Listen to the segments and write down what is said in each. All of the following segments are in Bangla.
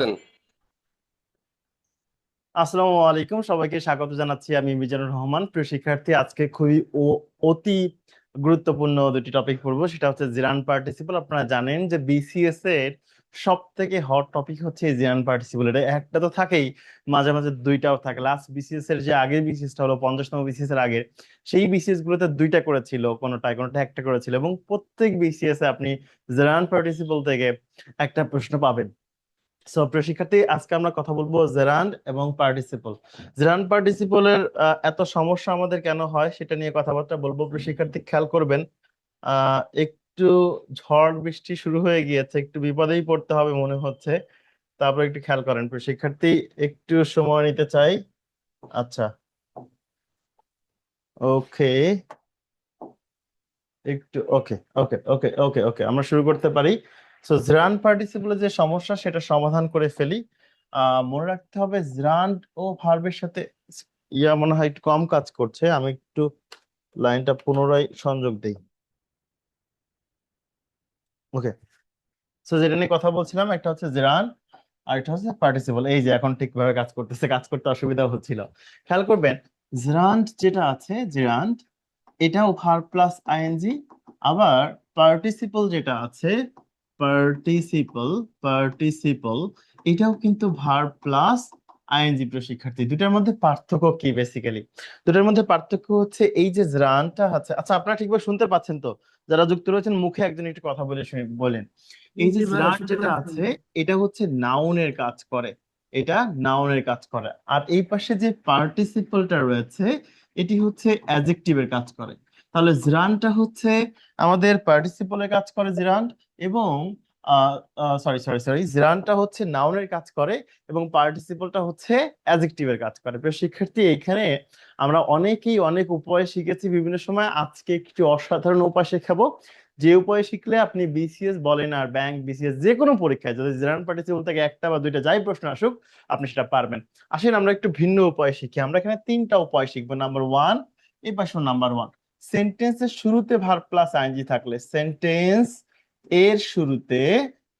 দেন। আসসালামু আলাইকুম, সবাইকে স্বাগত জানাচ্ছি। আমি মিজানুর রহমান। প্রিয় শিক্ষার্থী, আজকে খুবই অতি গুরুত্বপূর্ণ দুটি টপিক পড়বো। সেটা হচ্ছে জিরান পার্টিসিপল। আপনারা জানেন যে বিসিএস এর সব থেকে হট টপিক হচ্ছে এই জিরান পার্টিসিপল। এটা একটা তো থাকেই, মাঝে মাঝে দুইটাও থাকে। লাস্ট বিসিএস এর যে আগের বিসিএস টা হলো 50তম বিসিএস এর আগের, সেই বিসিএস গুলোতে দুইটা করেছিল, কোনোটা একটা করেছিল, এবং প্রত্যেক বিসিএস এ আপনি জিরান পার্টিসিপল থেকে একটা প্রশ্ন পাবেন। সো প্রিয় শিক্ষার্থী, আজকে আমরা কথা বলবো জেরান্ড এবং পার্টিসিপল। জেরান্ড পার্টিসিপলের এত সমস্যা আমাদের কেন হয় সেটা নিয়ে কথাবার্তা বলবো। প্রিয় শিক্ষার্থী, খেয়াল করবেন, একটু ঝড় বৃষ্টি শুরু হয়ে গিয়েছে, একটু বিপদেই পড়তে হবে মনে হচ্ছে। তারপর একটু খেয়াল করেন প্রিয় শিক্ষার্থী, একটু সময় নিতে চাই। আচ্ছা, ওকে, একটু ওকে ওকে ওকে ওকে ওকে আমরা শুরু করতে পারি। সো জেরান্ড পার্টিসিপলের যে সমস্যা সেটা সমাধান করে ফেলি। মনে রাখতে হবে জেরান্ড ও ভার্বের সাথে মনে হয় একটু কম কাজ করছে। আমি একটু লাইনটা পুনরায় সংযোগ দেই। ওকে, সো যেটা নিয়ে কথা বলছিলাম, একটা হচ্ছে জেরান্ড আর এটা হচ্ছে পার্টিসিপল। এই যে এখন ঠিকভাবে কাজ করতেছে, কাজ করতে অসুবিধা হচ্ছিল। খেয়াল করবেন, জেরান্ড যেটা আছে, জেরান্ড এটাও ভার্ব প্লাস আইএনজি। আবার পার্টিসিপল যেটা আছে, পার্টিসিপল, পার্টিসিপল এটাও কিন্তু ভার্ব প্লাস আইএনজি। প্রিয় শিক্ষার্থী, দুটার মধ্যে পার্থক্য কি? বেসিক্যালি দুটার মধ্যে পার্থক্য হচ্ছে এই যে জ্রানটা আছে। আচ্ছা, আপনারা ঠিকভাবে শুনতে পাচ্ছেন তো? যারা যুক্ত রয়েছেন, মুখে একজন একটু কথা বলে বলেন। এই যে জি ভাইয়া, জ্রান শুনতে যেটা পাচ্ছি। আছে, এটা হচ্ছে নাউনের কাজ করে। এটা নাউনের কাজ করে। আর এই পাশে যে পার্টিসিপলটা রয়েছে, এটি হচ্ছে অ্যাডজেক্টিভের কাজ করে। তাহলে জিরানটা হচ্ছে আমাদের পার্টিসিপলের কাজ করে, জিরান। এবং সরি সরি সরি জিরানটা হচ্ছে নাউনের কাজ করে এবং পার্টিসিপলটা হচ্ছে অ্যাডজেক্টিভের কাজ করে। প্রিয় শিক্ষার্থী, এখানে আমরা অনেকেই অনেক উপায় শিখেছি বিভিন্ন সময়। আজকে একটি অসাধারণ উপায় শেখাবো, যে উপায় শিখলে আপনি বিসিএস বলেন আর ব্যাংক, বিসিএস যে কোনো পরীক্ষায় যদি জিরান পার্টিসিপল থেকে একটা বা দুইটা যাই প্রশ্ন আসুক, আপনি সেটা পারবেন। আসেন আমরা একটু ভিন্ন উপায় শিখি। আমরা এখানে তিনটা উপায় শিখবো। নাম্বার ওয়ান, এই পাশে নাম্বার ওয়ান, সেন্টেন্সের শুরুতে ভার্ব প্লাস আইএনজি থাকলে, সেন্টেন্স এর শুরুতে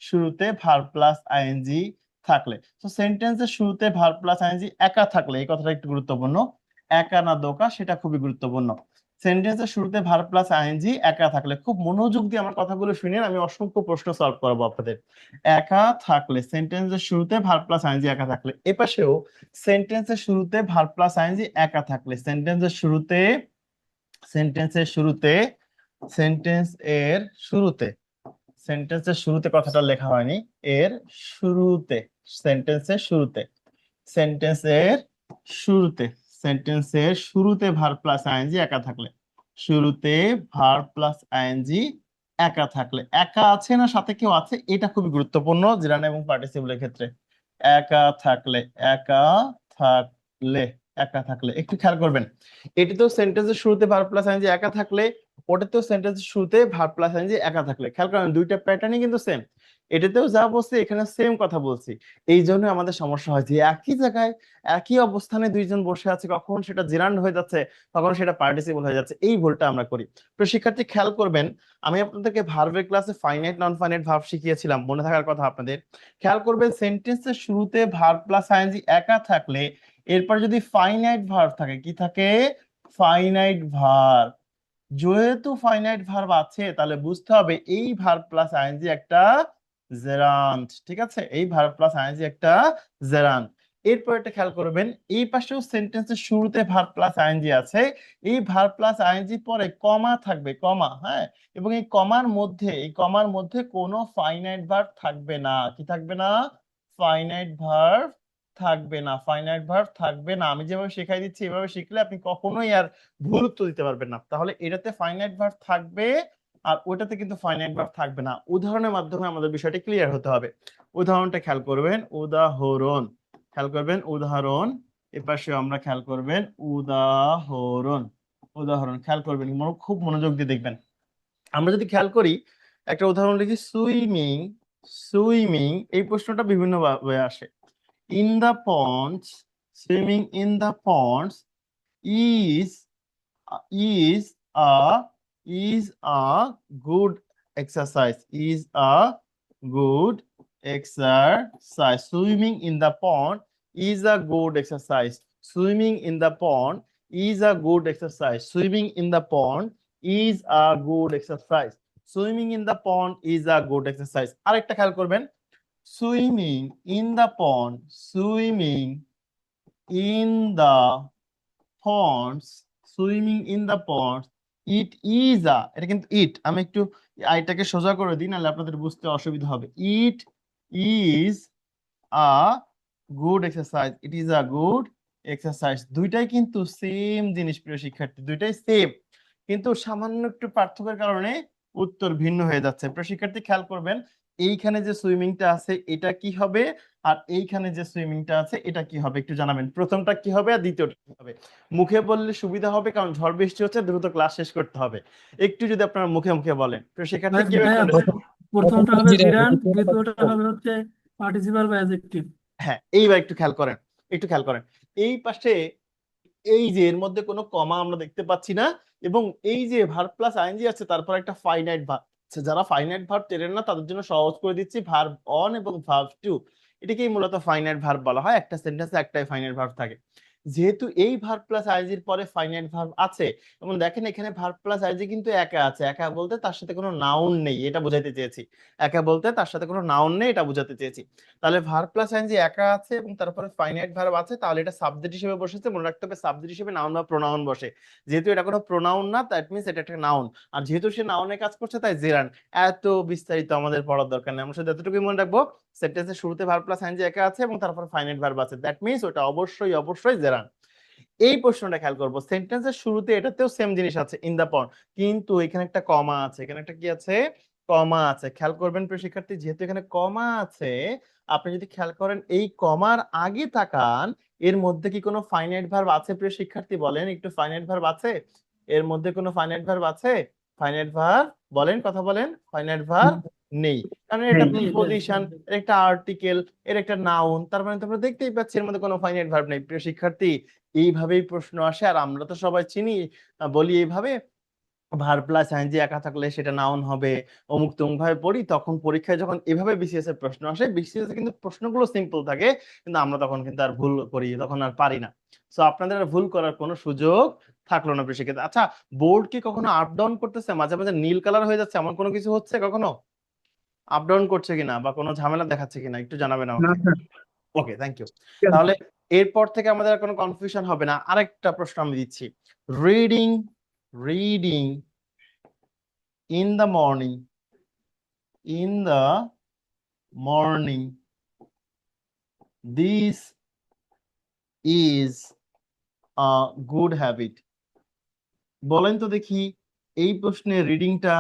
শুরুতে ভার্ব প্লাস আইএনজি থাকলে, তো সেন্টেন্সের শুরুতে ভার্ব প্লাস আইএনজি একা থাকলে, এই কথাটা একটু গুরুত্বপূর্ণ, একা না দোকা সেটা খুবই গুরুত্বপূর্ণ। সেন্টেন্সের শুরুতে ভার্ব প্লাস আইএনজি একা থাকলে, খুব মনোযোগ দিয়ে আমার কথাগুলো শুনেন, আমি অসংখ্য প্রশ্ন সলভ করাবো আপনাদের। একা থাকলে, সেন্টেন্সের শুরুতে ভার্ব প্লাস আইএনজি একা থাকলে, এপাশেও সেন্টেন্সের শুরুতে ভার্ব প্লাস আইএনজি একা থাকলে, সেন্টেন্সের শুরুতে, সেন্টেন্সের শুরুতে, সেন্টেন্স এর শুরুতে, সেন্টেন্সের শুরুতে কথাটা লেখা হয়নি, এর শুরুতে, সেন্টেন্সের শুরুতে, সেন্টেন্সের শুরুতে, সেন্টেন্সের শুরুতে ভার্ব প্লাস আইএনজি একা থাকলে, শুরুতে ভার্ব প্লাস আইএনজি একা থাকলে, একা আছে না সাথে কেউ আছে, এটা খুবই গুরুত্বপূর্ণ জিরান এবং পার্টিসিপলের ক্ষেত্রে। একা থাকলে, একা থাকলে, একা থাকলে একটু খেয়াল করবেন, এটিতেও সেন্টেন্সের শুরুতে ভার্ব প্লাস আইএনজি একা থাকলে, ওটাতেও সেন্টেন্সের শুরুতে ভার্ব প্লাস আইএনজি একা থাকলে। খেয়াল করেন, দুইটা প্যাটার্নই কিন্তু সেম। এটাতেও যা বলছি এখানে সেম কথা বলছি। এই জন্য আমাদের সমস্যা হয় যে একই জায়গায় একই অবস্থানে দুইজন বসে আছে, কখন সেটা জিরান্ড হয়ে যাচ্ছে, কখন সেটা পার্টিসিপল হয়ে যাচ্ছে, এই ভুলটা আমরা করি। তো শিক্ষার্থী খেয়াল করবেন, আমি আপনাদেরকে ভার্বের ক্লাসে ফাইনাইট নন ফাইনাইট ভার্ব শিখিয়েছিলাম, মনে থাকার কথা আপনাদের। খেয়াল করবেন, সেন্টেন্সের শুরুতে ভার্ব প্লাস আইএনজি একা থাকলে, এরপর যদি ফাইনাইট ভার্ব থাকে, কি থাকে? Finite verb. যেহেতু ফাইনাইট ভার্ব আছে, তাহলে বুঝতে হবে এই ভার্ব প্লাস আইএনজি একটা জেরান্ড। ঠিক আছে, এই ভার্ব প্লাস আইএনজি একটা জেরান্ড। এরপর এটা খেয়াল করবেন, এই পাশেও সেন্টেন্সের শুরুতে ভার্ব প্লাস আইএনজি আছে, এই ভার্ব প্লাস আইএনজি পরে কমা থাকবে, কমা, হ্যাঁ। এবং এই কমার মধ্যে, এই কমার মধ্যে কোনো ফাইনাইট ভার্ব থাকবে না। কি থাকবে না? ফাইনাইট ভার্ব থাকবে না, ফাইনাইট ভার্ব থাকবে না। আমি যেভাবে শেখাই দিচ্ছি এভাবে শিখলে আপনি কখনোই আর ভুল উত্তর দিতে পারবেন না। তাহলে এটাতে ফাইনাইট ভার্ব থাকবে আর ওটাতে কিন্তু ফাইনাইট ভার্ব থাকবে না। উদাহরণের মাধ্যমে আমাদের বিষয়টা ক্লিয়ার হতে হবে। উদাহরণটা খেয়াল করবেন, উদাহরণ, খেয়াল করবেন উদাহরণ, এপাশে আমরা খেয়াল করবেন উদাহরণ, উদাহরণ খেয়াল করবেন, খুব মনোযোগ দিয়ে দেখবেন। আমরা যদি খেয়াল করি, একটা উদাহরণ লিখি, সুইমিং, সুইমিং এই প্রশ্নটা বিভিন্ন ভাবে আসে। In the ponds, swimming in the ponds is is a is a good exercise, is a good exercise. Swimming in the pond is a good exercise. Swimming in the pond is a good exercise. Swimming in the pond is a good exercise. Swimming in the pond is a good exercise. আরেকটা খেয়াল করবেন, swimming in the pond, swimming in the ponds, swimming in the ponds, it is a, এটা কিন্তু ইট, আমি একটু আইটাকে সোজা করে দিই নাহলে আপনাদের বুঝতে অসুবিধা হবে। It is a good exercise, it is a good exercise. দুইটাই কিন্তু সেম জিনিস প্রিয় শিক্ষার্থী, দুইটাই সেম, কিন্তু সামান্য একটু পার্থক্যের কারণে উত্তর ভিন্ন হয়ে যাচ্ছে। প্রিয় শিক্ষার্থী খেয়াল করবেন, এইখানে যে সুইমিংটা আছে এটা কি হবে, আর এইখানে যে সুইমিংটা আছে এটা কি হবে, একটু জানাবেন প্রথমটা কি হবে আর দ্বিতীয়টা কি হবে। মুখে বললে সুবিধা হবে, কারণ ঝড় বৃষ্টি হচ্ছে, দ্রুত ক্লাস শেষ করতে হবে। একটু যদি আপনারা মুখে মুখে বলেন প্রিয় শিক্ষার্থী ভাই কিভাবে ভাইয়া, বলবেন? প্রথমটা হবে জিরান, দ্বিতীয়টা হবে হচ্ছে পার্টিসিপাল বা অ্যাডজেক্টিভ। হ্যাঁ, এইবার একটু খেয়াল করেন, একটু খেয়াল করেন, এই পাশে এই যে এর মধ্যে কোনো কমা আমরা দেখতে পাচ্ছি না, এবং এই যে ভার্ব প্লাস আইএনজি আছে তারপর একটা ফাইনাইট ভার্ব। যারা ফাইনাইট ভার্ব চেনেন না তাদের জন্য সহজ করে দিচ্ছি, ভার্ব অন এবং ভার্ব টু, এটাকেই মূলত ফাইনাইট ভার্ব বলা হয়। একটা সেন্টেন্সে একটাই ফাইনাইট ভার্ব থাকে। যেহেতু এই ভার্ব প্লাস আইএনজির পরে ফাইনাইট ভার্ব আছে, এবং দেখেন এখানে ভার্ব প্লাস আইএনজি কিন্তু একা আছে, একা বলতে তার সাথে কোনো নাউন নেই, এটা বোঝাতে চেয়েছি। একা বলতে তার সাথে কোনো নাউন নেই, এটা বোঝাতে চেয়েছি। তাহলে ভার্ব প্লাস আইএনজি একা আছে এবং তারপরে ফাইনাইট ভার্ব আছে, তাহলে এটা সাবজেক্ট হিসেবে বসেছে। মনে রাখতে হবে সাবজেক্ট হিসেবে নাউন বা প্রোনাউন বসে। যেহেতু এটা কোনো প্রোনাউন না, দ্যাট মিন্স এটা একটা নাউন। আর যেহেতু সে নাউনে কাজ করছে তাই জেরান। এত বিস্তারিত আমাদের পড়ার দরকার নেই, আমরা শুধু এতটুকুই মনে রাখবো, সেন্টেন্সের শুরুতে ভার্ব প্লাস আইএনজি একা আছে এবং তারপর ফাইনাইট ভার্ব আছে, দ্যাট মিন্স ওটা অবশ্যই অবশ্যই জেরান। এই প্রশ্নটা খেয়াল করবো, সেন্টেন্সের শুরুতে এটাতেও সেম জিনিস আছে ইন দা পন্ড, কিন্তু এখানে একটা কমা আছে, এখানে একটা কি আছে, কমা আছে। খেয়াল করবেন প্রিয় শিক্ষার্থী, যেহেতু এখানে কমা আছে, আপনি যদি খেয়াল করেন এই কমার আগে তাকান, এর মধ্যে কি কোনো ফাইনাইট ভার্ব আছে প্রিয় শিক্ষার্থী? বলেন একটু, ফাইনাইট ভার্ব আছে এর মধ্যে? কোনো ফাইনাইট ভার্ব আছে? ফাইনাইট ভার্ব বলেন, কথা বলেন, ফাইনাইট ভার্ব নেই, কারণ এটা প্রিপজিশন, এর একটা আর্টিকেল, এর একটা নাউন, তার মানে তোমরা দেখতেই পাচ্ছি এর মধ্যে কোনো ফাইনাইট ভার্ব নেই। প্রিয় শিক্ষার্থী এইভাবেই প্রশ্ন আসে, আর আমরা তো সবাই চিনি, বলি এইভাবে ভার্ব প্লাস আইএনজি একা থাকলে সেটা নাউন হবে, অমুক তমুক ভাবে পড়ি। তখন পরীক্ষায় যখন এভাবে বিসিএস এর প্রশ্ন আসে, বিসিএস এ কিন্তু প্রশ্নগুলো সিম্পল থাকে, কিন্তু আমরা তখন কিন্তু আর ভুল করি, তখন আর পারি না। সো আপনাদের আর ভুল করার কোনো সুযোগ থাকলো না প্রিয় শিক্ষার্থী। আচ্ছা, বোর্ড কি কখনো আপ ডাউন করতেছে, মাঝে মাঝে নীল কালার হয়ে যাচ্ছে, এমন কোনো কিছু হচ্ছে কখনো? আপ ডাউন করছে কিনা বা কোনো ঝামেলা দেখাচ্ছে কিনা একটু জানাবেন না আমাকে। স্যার। Okay, thank you. তাহলে এরপর থেকে আমাদের আর কোনো কনফিউশন হবে না। আরেকটা প্রশ্ন আমি দিচ্ছি, reading, reading in the morning, in the morning, this is a good habit. বলেন তো দেখি, এই প্রশ্নে রিডিংটা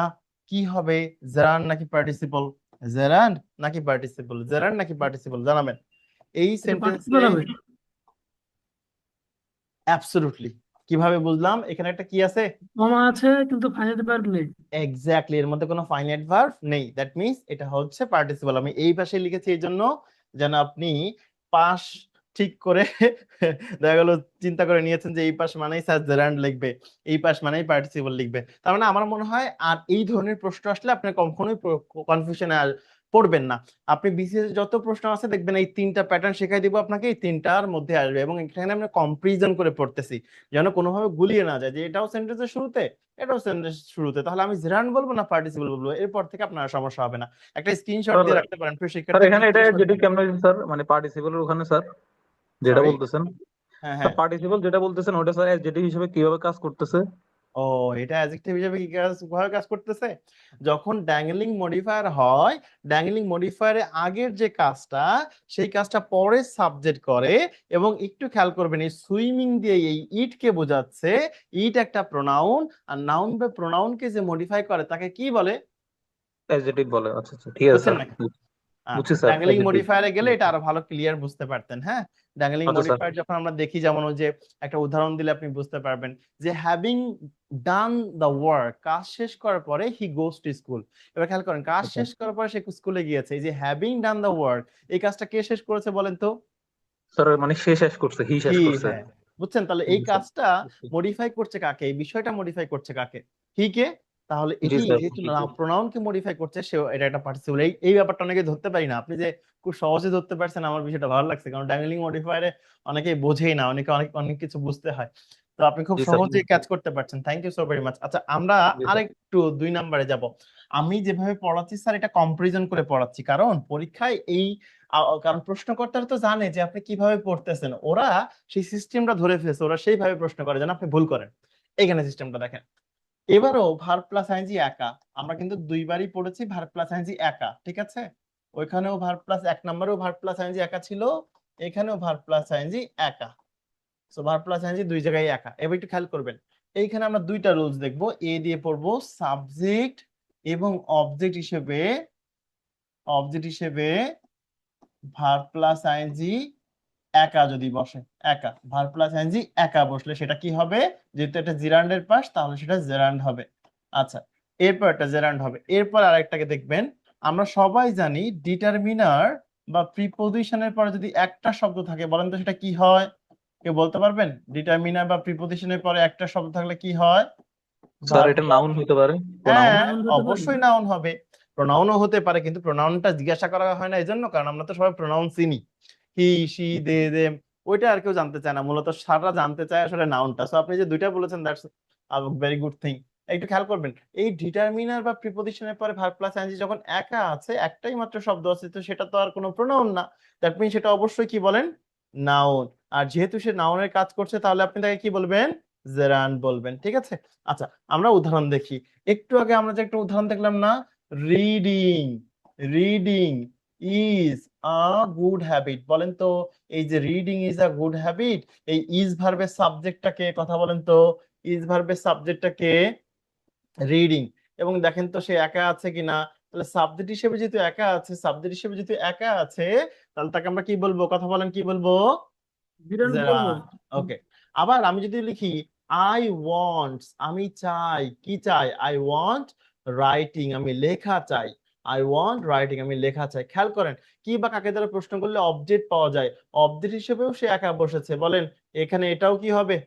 কি হবে, জেরান্ড নাকি পার্টিসিপল? জেরান্ড নাকি পার্টিসিপল? জেরান্ড নাকি পার্টিসিপল জানাবেন এই এটা সেন্টেন্সে। পার্টিসিপাল হবে। অ্যাবসলিউটলি। কিভাবে বুঝলাম? এখানে একটা কি আছে, কমা আছে কিন্তু ফাইনাইট ভার্ব নেই। এক্স্যাক্টলি, এর মধ্যে কোনো ফাইনাইট ভার্ব নেই, দ্যাট মিন্স এটা হচ্ছে পার্টিসিপল। আমি এই পাশে লিখেছি এই জন্য যেন আপনি পাশ ঠিক করে দেখা গেল চিন্তা করে নিয়েছেন যে এই পাশ মানেই স্যার জেরান্ড লিখবে, এই পাশ মানেই পার্টিসিপল লিখবে। তার মানে আমার মনে হয় আর এই ধরনের প্রশ্ন আসলে আপনি কখনোই কনফিউশনে পড়বেন না। আপনি বিসিএস যত প্রশ্ন আছে দেখবেন এই তিনটা প্যাটার্ন শেখাই দিব আপনাকে, এই তিনটার মধ্যে আসবে, এবং এখানে আমরা কম্পারিজন করে পড়তেছি যেন কোনোভাবে গুলিয়ে না যায় যে এটাও সেন্টেন্সের শুরুতে এটাও সেন্টেন্স শুরুতে, তাহলে আমি জেরান্ড বলবো না পার্টিসিপল বলবো, এরপর থেকে আপনার সমস্যা হবে না। একটা স্ক্রিনশট স্যার দিয়ে রাখতে পারেন প্রিয় স্যার শিক্ষার্থী, একটা এখানে এটা স্ক্রিনশট যেটা দিয়ে। কেমন হয়েছে স্যার, মানে পার্টিসিপলের ওখানে স্যার যেটা সরি, বলতেছেন, হ্যাঁ স্যার হ্যাঁ, পার্টিসিপল যেটা বলতেছেন ওটা স্যার অ্যাডজেক্টিভ হিসেবে কিভাবে কাজ করতেছে? ও এটা অ্যাডজেক্টিভ হিসেবে কি কাজ, কিভাবে কাজ করতেছে? যখন ড্যাংলিং মডিফায়ার হয়, ড্যাংলিং মডিফায়ারের আগের যে কাজটা, সেই কাজটা পরে সাবজেক্ট করে। এবং একটু খেয়াল করবেন এই সুইমিং দিয়ে এই ইট কে বোঝাচ্ছে, ইট একটা প্রোনাউন, আর নাউন বা প্রোনাউনকে যে মডিফাই করে তাকে কি বলে? অ্যাডজেক্টিভ বলে। আচ্ছা আচ্ছা, ঠিক আছে বুঝছেন স্যার, নাকি? বুঝছি স্যার, ড্যাংলিং অ্যাডজেক্টিভ। মডিফায়ারে গেলে এটা আরো ভালো ক্লিয়ার বুঝতে পারতেন। হ্যাঁ, ড্যাংলিং আচ্ছা স্যার। মডিফায়ার যখন আমরা দেখি, যেমন ওই যে একটা উদাহরণ দিলে আপনি বুঝতে পারবেন, যে হ্যাভিং ডান দ্য ওয়ার্ক, কাজ শেষ করার পরে হি গোস টু স্কুল। এবার খেয়াল করেন, কাজ আচ্ছা শেষ করার পরে সে স্কুলে গিয়েছে, এই যে হ্যাভিং ডান দ্য ওয়ার্ক, এই কাজটা কে শেষ করেছে বলেন তো? স্যার, মানে সে শেষ করছে, হি শেষ হি, করছে। হ্যাঁ। বুঝছেন? তাহলে এই জি স্যার, কাজটা বুঝছি। মডিফাই করছে কাকে, এই বিষয়টা মডিফাই করছে কাকে? হি কে। তাহলে জি এটি স্যার যেহেতু প্রোনাউনকে মডিফাই করছে সে এটা একটা পার্টিসিপল। এই ব্যাপারটা অনেকে ধরতে পারি না, আপনি যে খুব সহজে ধরতে পারছেন আমার বিষয়টা ভালো লাগছে, কারণ ডাইনামিক মডিফায়ারে অনেকেই বোঝেই না, অনেকে অনেক অনেক কিছু বুঝতে হয়, তো আপনি খুব জি স্যার সহজেই ক্যাচ করতে পারছেন। Thank you so very much. আচ্ছা আমরা জি স্যার আরেকটু 2 নম্বরে যাব। আমি যেভাবে পড়াচ্ছি স্যার এটা কম্পারিজন করে পড়াচ্ছি, কারণ পরীক্ষায় এই কারণ প্রশ্নকর্তারা তো জানে যে আপনি কিভাবে পড়তেছেন, ওরা সেই সিস্টেমটা ধরে ফেলেছে, ওরা সেইভাবে প্রশ্ন করে যেন আপনি ভুল করেন। এখানে সিস্টেমটা দেখেন, এবারও ভার্ব প্লাস আইএনজি একা, আমরা কিন্তু 2বারই পড়েছি ভার্ব প্লাস আইএনজি একা, ঠিক আছে? ওইখানেও ভার্ব প্লাস 1 নম্বরেও ভার্ব প্লাস আইএনজি একা ছিল, এখানেও ভার্ব প্লাস আইএনজি একা। সো ভার্ব প্লাস আইএনজি 2 জায়গায় একা। এবার একটু খেয়াল করবেন, এইখানে আমরা 2টা রুলস দেখবো। এ দিয়ে পড়বো সাবজেক্ট এবং অবজেক্ট হিসেবে ভার্ব প্লাস আইএনজি একা যদি বসে, একা ভার্ব প্লাস আইএনজি একা বসলে সেটা কি হবে? যেহেতু এটা জিরান্ডের পাশ তাহলে সেটা জেরান্ড হবে। আচ্ছা, এরপর একটা জেরান্ড হবে। এরপর আরেকটাকে দেখবেন, আমরা সবাই জানি ডিটারমিনার বা প্রিপোজিশনের পরে যদি একটা শব্দ থাকে, বলেন তো সেটা কি হয়? কেউ বলতে পারবেন? ডিটারমিনার বা প্রিপোজিশনের পরে একটা শব্দ থাকলে কি হয়? স্যার ভার্ব এটা নাউন হইতে পারে, প্রোনাউন। হ্যাঁ, নাউন হতে পারে। অবশ্যই নাউন হবে, প্রোনাউনও হতে পারে, কিন্তু প্রোনাউনটা জিজ্ঞাসা করা হয় না এই জন্য কারণ আমরা তো সবাই প্রোনাউন চিনি, হি শি দে দেম, ওইটা আর কেউ জানতে চায় না, মূলত সারা জানতে চায় আসলে নাউনটা। সো আপনি যে 2টা বলেছেন দ্যাটস ভেরি গুড থিং। একটু খেয়াল করবেন, এই ডিটারমিনার বা প্রিপোজিশনের পরে ভার্ব প্লাস আইএনজি যখন একা আছে, একটাই মাত্র শব্দ আছে, তো সেটা তো আর কোনো প্রোনাউন না, দ্যাট মিন সেটা অবশ্যই কি বলেন? নাউন। আর যেহেতু সে নাউনের কাজ করছে তাহলে আপনি তাকে কি বলবেন? জেরান বলবেন, ঠিক আছে? আচ্ছা আমরা উদাহরণ দেখি। একটু আগে আমরা যে একটা উদাহরণ দেখলাম না, reading, reading is a good habit, বলেন তো এই যে reading is a good habit, এই ইজ ভার্বের সাবজেক্টটাকে, কথা বলেন তো, ইজ ভার্বের সাবজেক্টটাকে রিডিং, এবং দেখেন তো সে একা আছে কিনা। তাহলে সাবজেক্ট হিসেবে যেহেতু একা আছে, সাবজেক্ট হিসেবে যেহেতু একা আছে, তাহলে তাকে আমরা কি বলবো? কথা বলেন, কি বলবো? জিরান যারা, বলবো। ওকে। আবার আমি যদি লিখি আই ওয়ান্টস, আমি চাই, কি চাই? আই ওয়ান্ট রাইটিং, আমি লেখা চাই, আই ওয়ান্ট রাইটিং, আমি লেখা চাই। খেয়াল করেন কি বা কাকে দ্বারা প্রশ্ন করলে অবজেক্ট পাওয়া যায়, অবজেক্ট হিসেবেও সে একা বসেছে, বলেন এখানে এটাও কি হবে?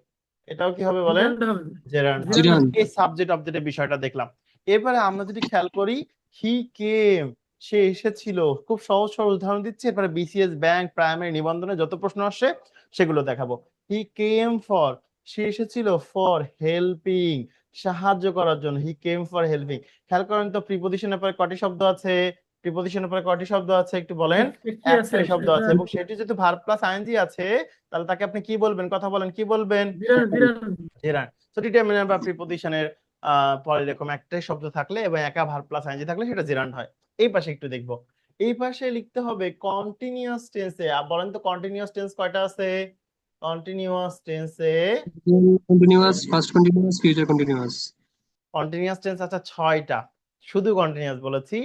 এটাও কি হবে বলেন? জিরান হবে। জেরান্ড হবে। জিরান হবে। এই সাবজেক্ট অবজেক্টের বিষয়টা দেখলাম। এরপরে আমরা যদি খেয়াল করি, হি কেম, সে এসেছিল, খুব সহজ সরল উদাহরণ দিচ্ছে, এরপরে বিসিএস ব্যাংক প্রাইমারি নিবন্ধনে যত প্রশ্ন আসে সেগুলো দেখাবো। হি কেম ফর, সে এসেছিল, ফর হেল্পিং, সাহায্য করার জন্য, হি কেম ফর হেল্পিং। খেয়াল করেন তো প্রিপোজিশনের পরে কয়টি শব্দ আছে? প্রিপোজিশনের পরে কয়টি শব্দ আছে একটু বলেন? একটি আছে। একটাই শব্দ আছে, এবং সেটি যেহেতু ভার্ব প্লাস আইএনজি আছে, তাহলে তাকে আপনি কি বলবেন? কথা বলেন, কি বলবেন? জিরান জিরান। জেরান্ড। তো ডিটারমিনার বা প্রিপোজিশনের পরে এরকম একটাই শব্দ থাকলে এবং একা ভার্ব প্লাস আইএনজি থাকলে সেটা জেরান্ড হয়। এই পাশে একটু দেখবো, এই পাশে লিখতে হবে কন্টিনিউয়াস টেন্সে। বলেন তো কন্টিনিউয়াস টেন্স কয়টা আছে? কন্টিনিউয়াস টেন্সে continuous, first continuous, future continuous. Continuous tense আছে 6টা, শুধু কন্টিনিউয়াস বলেছি।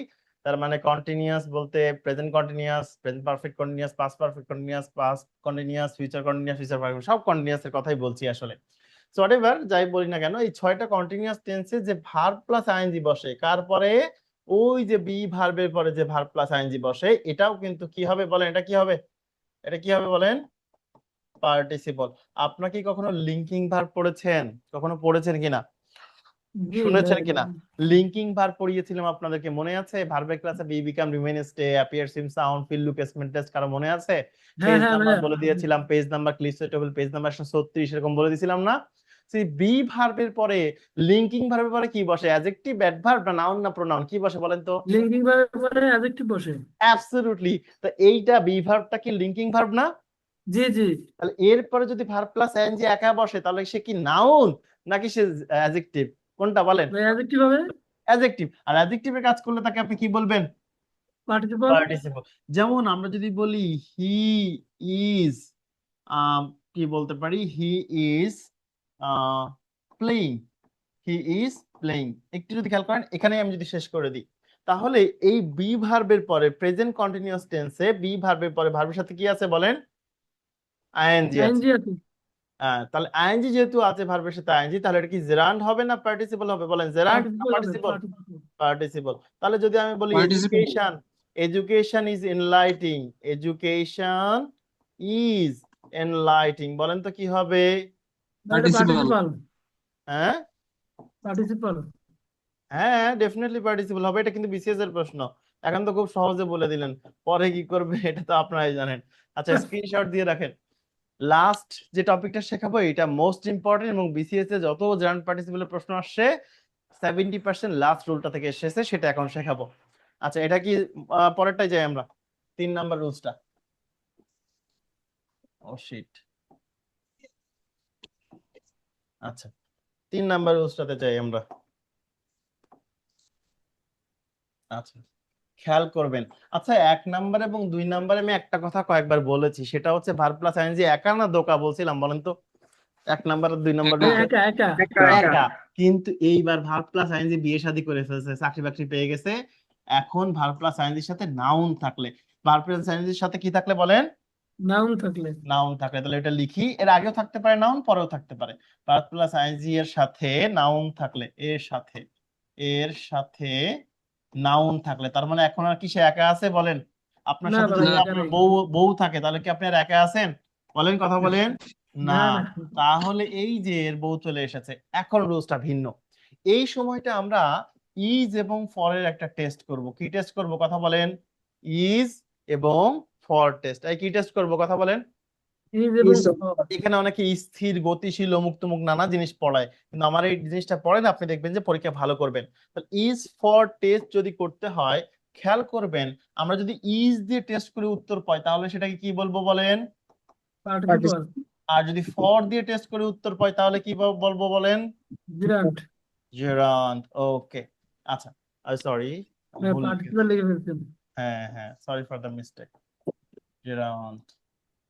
তার মানে কন্টিনিউয়াস বলতে present continuous, present perfect continuous, past perfect continuous, past continuous, future continuous, future perfect, সব কন্টিনিউয়াস এর কথাই বলছি আসলে। সো হোয়াটএভার যাই বলি না কেন, এই 6টা কন্টিনিউয়াস টেন্সে যে ভার্ব প্লাস আইএনজি বসে, কার পরে? ওই যে বি ভার্বের পরে যে ভার্ব প্লাস আইএনজি বসে, এটাও কিন্তু কি হবে বলেন? এটা কি হবে? এটা কি হবে বলেন? পার্টিসিপল। আপনারা কি কখনো লিঙ্কিং ভার্ব পড়েছেন? কখনো পড়েছেন কিনা, জি শুনেছেন ভাই। কিনা? লিঙ্কিং ভার্ব পড়িয়েছিলাম আপনাদেরকে, মনে আছে? ভার্বের ক্লাসে be become remain stay appears in sound feel look statement taste, কারো মনে আছে? হ্যাঁ পেজ হ্যাঁ নাম্বার ভাইয়া। বলে দিয়েছিলাম, পেজ নাম্বার ক্লিস্ট টেবল পেজ নাম্বার 136 এরকম বলে দিয়েছিলাম না? সেই বি ভার্বের পরে লিঙ্কিং ভার্বের পরে কি বসে? অ্যাডজেক্টিভ, অ্যাডভার্ব, না নাউন, না প্রোনাউন, কি বসে বলেন তো? লিঙ্কিং ভাবে পরে অ্যাডজেক্টিভ বসে। অ্যাবসলিউটলি। তো এইটা বি ভার্বটা কি লিঙ্কিং ভার্ব না? জি জি। তাহলে এরপরে যদি ভার্ব প্লাস আইএনজি একা বসে তাহলে সে কি নাউন নাকি সে অ্যাডজেক্টিভ? কোনটা বলেন? ভাই অ্যাডজেক্টিভ হবে। অ্যাডজেক্টিভ। আর অ্যাডজেক্টিভের কাজ করলে তাকে আপনি কি বলবেন? পার্টিসিপল। পার্টিসিপল। যেমন আমরা যদি বলি হি ইজ, কি বলতে পারি? He is playing, he is playing. একটু যদি খেয়াল করেন এখানে আমি যদি শেষ করে দিই, তাহলে এই বি ভার্বের পরে প্রেজেন্ট কন্টিনিউয়াস টেন্সে বি ভার্বের পরে ভার্বের সাথে কি আছে বলেন? আইএনজি আছে। আইএনজি আছে। তাহলে আইএনজি যেহেতু আছে ভার্বের সাথে আইএনজি, তাহলে এটা কি জেরান্ড হবে না পার্টিসিপল হবে বলেন? জেরান্ড না পার্টিসিপল হবে। পার্টিসিপল? পার্টিসিপল। পার্টিসিপল। তাহলে যদি আমি বলি participant. Education, education is enlightening, education is enlightening, বলেন তো কি হবে? এটা পার্টিসিপাল। পার্টিসিপল। হ্যাঁ, পার্টিসিপল। হ্যাঁ, ডেফিনেটলি পার্টিসিপল হবে, এটা কিন্তু বিসিএস এর প্রশ্ন। এখন তো খুব সহজে বলে দিলেন, পরে কি করবে এটা তো আপনারাই জানেন। আচ্ছা, স্ক্রিনশট দিয়ে রাখেন। লাস্ট যে টপিকটা শেখাবো এটা মোস্ট ইম্পর্টেন্ট, এবং বিসিএস এ যত জয়েন্ট পার্টিসিপেলের প্রশ্ন আসছে 70% লাস্ট রুলটা থেকে এসেছে, সেটা এখন শেখাবো। আচ্ছা, এটা কি পরেরটাই যাই আমরা, 3 নাম্বার রুলসটা। ও শিট। আচ্ছা, 3 নাম্বার রুলসটাতে যাই আমরা। আচ্ছা, খেয়াল করবেন। আচ্ছা, 1 নাম্বার এবং 2 নাম্বারে আমি একটা কথা কয়েকবার বলেছি, সেটা হচ্ছে ভার্ব প্লাস আইএনজি একা না দোকা বলছিলাম বলেন তো? 1 নাম্বার আর 2 নাম্বার একা একা একা। কিন্তু এইবার ভার্ব প্লাস আইএনজি বিয়ে শাদী করে ফেলছে, চাকরি বাকরি পেয়ে গেছে। এখন ভার্ব প্লাস আইএনজির সাথে নাউন থাকলে, ভার্ব প্লাস আইএনজির সাথে কি থাকলে বলেন? নাউন থাকলে নাউন থাকলে। তাহলে এটা লিখি, এর আগেও থাকতে পারে নাউন, পরেও থাকতে পারে। ভার্ব প্লাস আইএনজি এর সাথে নাউন থাকলে, এর সাথে নাউন থাকলে, তার মানে এখন আর কি সে একা আছে বলেন? আপনার না সাথে বাবা, যদি একা আপনার নেই। বউ বউ থাকে, তাহলে কি আপনি আর একা আছেন বলেন? কথা বলেন না। না না, তাহলে এই যে এর বউ চলে এসেছে, এখন রুলসটা ভিন্ন। এই সময়টা আমরা ইজ এবং ফরের একটা টেস্ট করব। কি টেস্ট করব কথা বলেন? ইজ এবং ফর টেস্ট। এই কি টেস্ট করব কথা বলেন? ইজ এবং ফর। এখানে অনেকে স্থির, গতিশীল, অমুক তমুক নানা জিনিস পড়ায়, কিন্তু আমার এই জিনিসটা পড়েন, আপনি দেখবেন যে পরীক্ষা ভালো করবেন। তাহলে ইজ ফর টেস্ট যদি করতে হয়, খেয়াল করবেন, আমরা যদি ইজ দিয়ে টেস্ট করে উত্তর পাই, তাহলে সেটাকে কি বলবো বলেন? পার্টিসিপল। আর যদি ফর দিয়ে টেস্ট করে উত্তর পাই, তাহলে কি বলবো বলেন? জিরান্ট। জেরান্ড। ওকে। আচ্ছা, সরি, ভুল পার্টিসিপল লিখেছি। লিখে ফেলছেন। হ্যাঁ হ্যাঁ, sorry for the mistake. Gerund.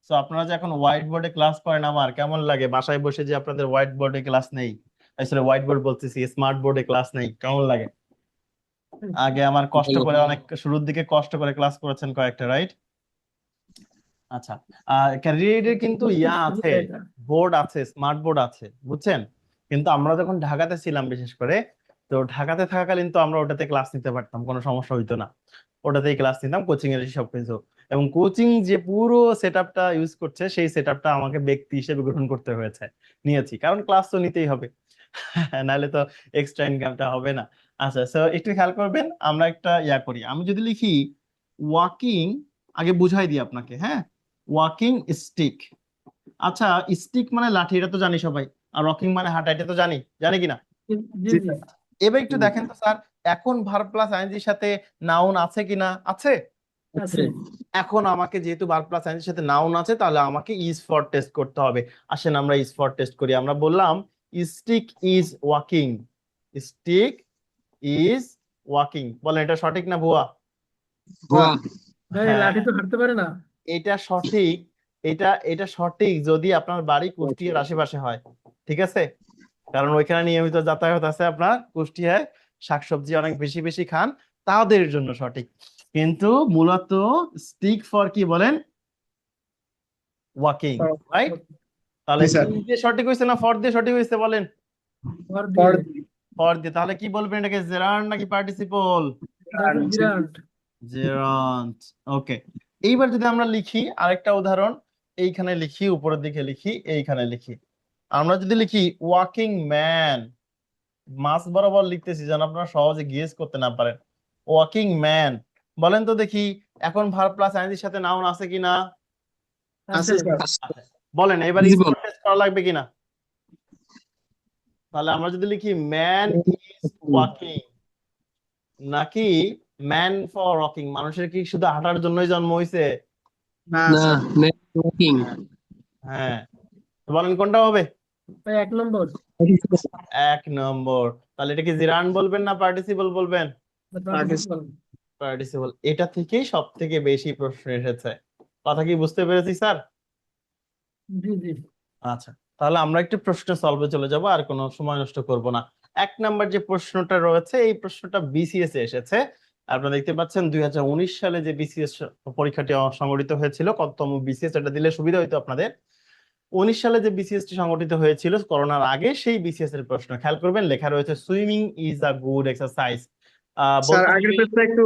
তো আপনারা যে এখন হোয়াইট বোর্ডে ক্লাস করেন, আমার কেমন লাগে বাসায় বসে যে আপনাদের হোয়াইট বোর্ডে ক্লাস নেই? আসলে হোয়াইট বোর্ড বলতেছি, স্মার্ট বোর্ডে ক্লাস নেই, কেমন লাগে? আগে আমার কষ্ট করে, অনেক শুরুর দিকে কষ্ট করে ক্লাস করেছেন কয়েকটা, রাইট? আচ্ছা, ক্যারিয়ারের কিন্তু ইয়া আছে, বোর্ড আছে, স্মার্ট বোর্ড আছে, বুঝছেন? কিন্তু আমরা যখন ঢাকাতে ছিলাম বিশেষ করে, তো ঢাকাতে থাকাকালীন তো আমরা ওটাতে ক্লাস নিতে পারতাম, কোনো সমস্যা হইতো না। ওটাতেই ক্লাস নিতাম, কোচিং এর সবকিছু। এবং কোচিং যে পুরো সেটআপটা ইউজ করছে, সেই সেটআপটা আমাকে ব্যক্তি হিসেবে গ্রহণ করতে হয়েছে, নিয়েছি, কারণ ক্লাস তো নিতেই হবে। নাহলে তো এক্সট্রা ইনকামটা হবে না। আচ্ছা, সো একটু খেয়াল করবেন, আমরা একটা ইয়া করি, আমি যদি লিখি ওয়াকিং, আগে বুঝাই দিই আপনাকে, হ্যাঁ? Walking stick. আচ্ছা, স্টিক মানে লাঠি, এটা তো জানি সবাই। আর ওয়াকিং মানে হাঁটা, এটা তো জানি, জানি কিনা? জি জি এবার একটু দেখেন তো স্যার, এখন ভার্ব প্লাস আইএনজির সাথে নাউন আছে কিনা? আছে। আছে। এখন আমাকে যেহেতু ভার্ব প্লাস আইএনজির সাথে নাউন আছে, তাহলে আমাকে ইজ ফর টেস্ট করতে হবে। আসেন আমরা ইজ ফর টেস্ট করি। আমরা বললাম stick is walking. Stick is walking, বলেন এটা সঠিক না ভুয়া? ভুয়া। ভাই, হ্যাঁ, লাঠি তো হাঁটতে পারে না। এটা সঠিক। এটা সঠিক যদি আপনার বাড়ি কুষ্টিয়ার আশেপাশে হয়, ঠিক আছে? কারণ ওইখানে নিয়মিত যাতায়াত আছে আপনার, কুষ্টিয়ায় শাকসবজি অনেক বেশি বেশি খান, তাদের জন্য সঠিক। কিন্তু মূলত স্টিক ফর কি বলেন? Walking, right? তাহলে ইজ দিয়ে সঠিক হয়েছে না ফর দিয়ে সঠিক হয়েছে বলেন? ফর দিয়ে। ফর দিয়ে। তাহলে কি বলবেন, এটাকে জেরান্ড নাকি পার্টিসিপল? জিরান্ট। জেরান্ড। ওকে। এইবার যদি আমরা লিখি আরেকটা উদাহরণ, এইখানে লিখি, উপরের দিকে লিখি, এইখানে লিখি। আমরা যদি লিখি ওয়াকিং ম্যান, মাস বরাবর লিখতেছি যেন আপনারা সহজে গেস করতে না পারেন। ওয়াকিং ম্যান, বলেন তো দেখি, এখন ভার্ব প্লাস আইএনজির সাথে নাউন আছে কিনা? আছে। বলেন এবার Visible. স্পট টেস্ট করা লাগবে কিনা? তাহলে আমরা যদি লিখি ম্যান ইজ ওয়াকিং, নাকি ম্যান ফর ওয়াকিং? মানুষের কি শুধু হাঁটার জন্যই জন্ম হয়েছে? না, man walking. হ্যাঁ, তো বলেন কোনটা হবে? ভাই, 1 নম্বর। 1 নম্বর। তাহলে এটা কি জিরান বলবেন না পার্টিসিপল বলবেন? পার্টিসিপল। পার্টিসিপল। এটা থেকেই সব থেকে বেশি প্রশ্ন এসেছে। কথা কি বুঝতে পেরেছি স্যার? জি জি। আচ্ছা, তাহলে আমরা একটু প্রশ্ন সলভে চলে যাব, আর কোনো সময় নষ্ট করব না। 1 নম্বর যে প্রশ্নটা রয়েছে, এই প্রশ্নটা বিসিএস এ এসেছে। আপনারা দেখতে পাচ্ছেন 2019 সালে যে বিসিএস পরীক্ষাটি সংগঠিত হয়েছিল, কততম বিসিএস, এটা দিলে সুবিধা হইতো আপনাদের। 19 সালে যে বিসিএস টি সংগঠিত হয়েছিল করোনার আগে, সেই বিসিএস এর প্রশ্ন খেয়াল করবেন, লেখা রয়েছে swimming is a good exercise. Sir আগের পেজটা একটু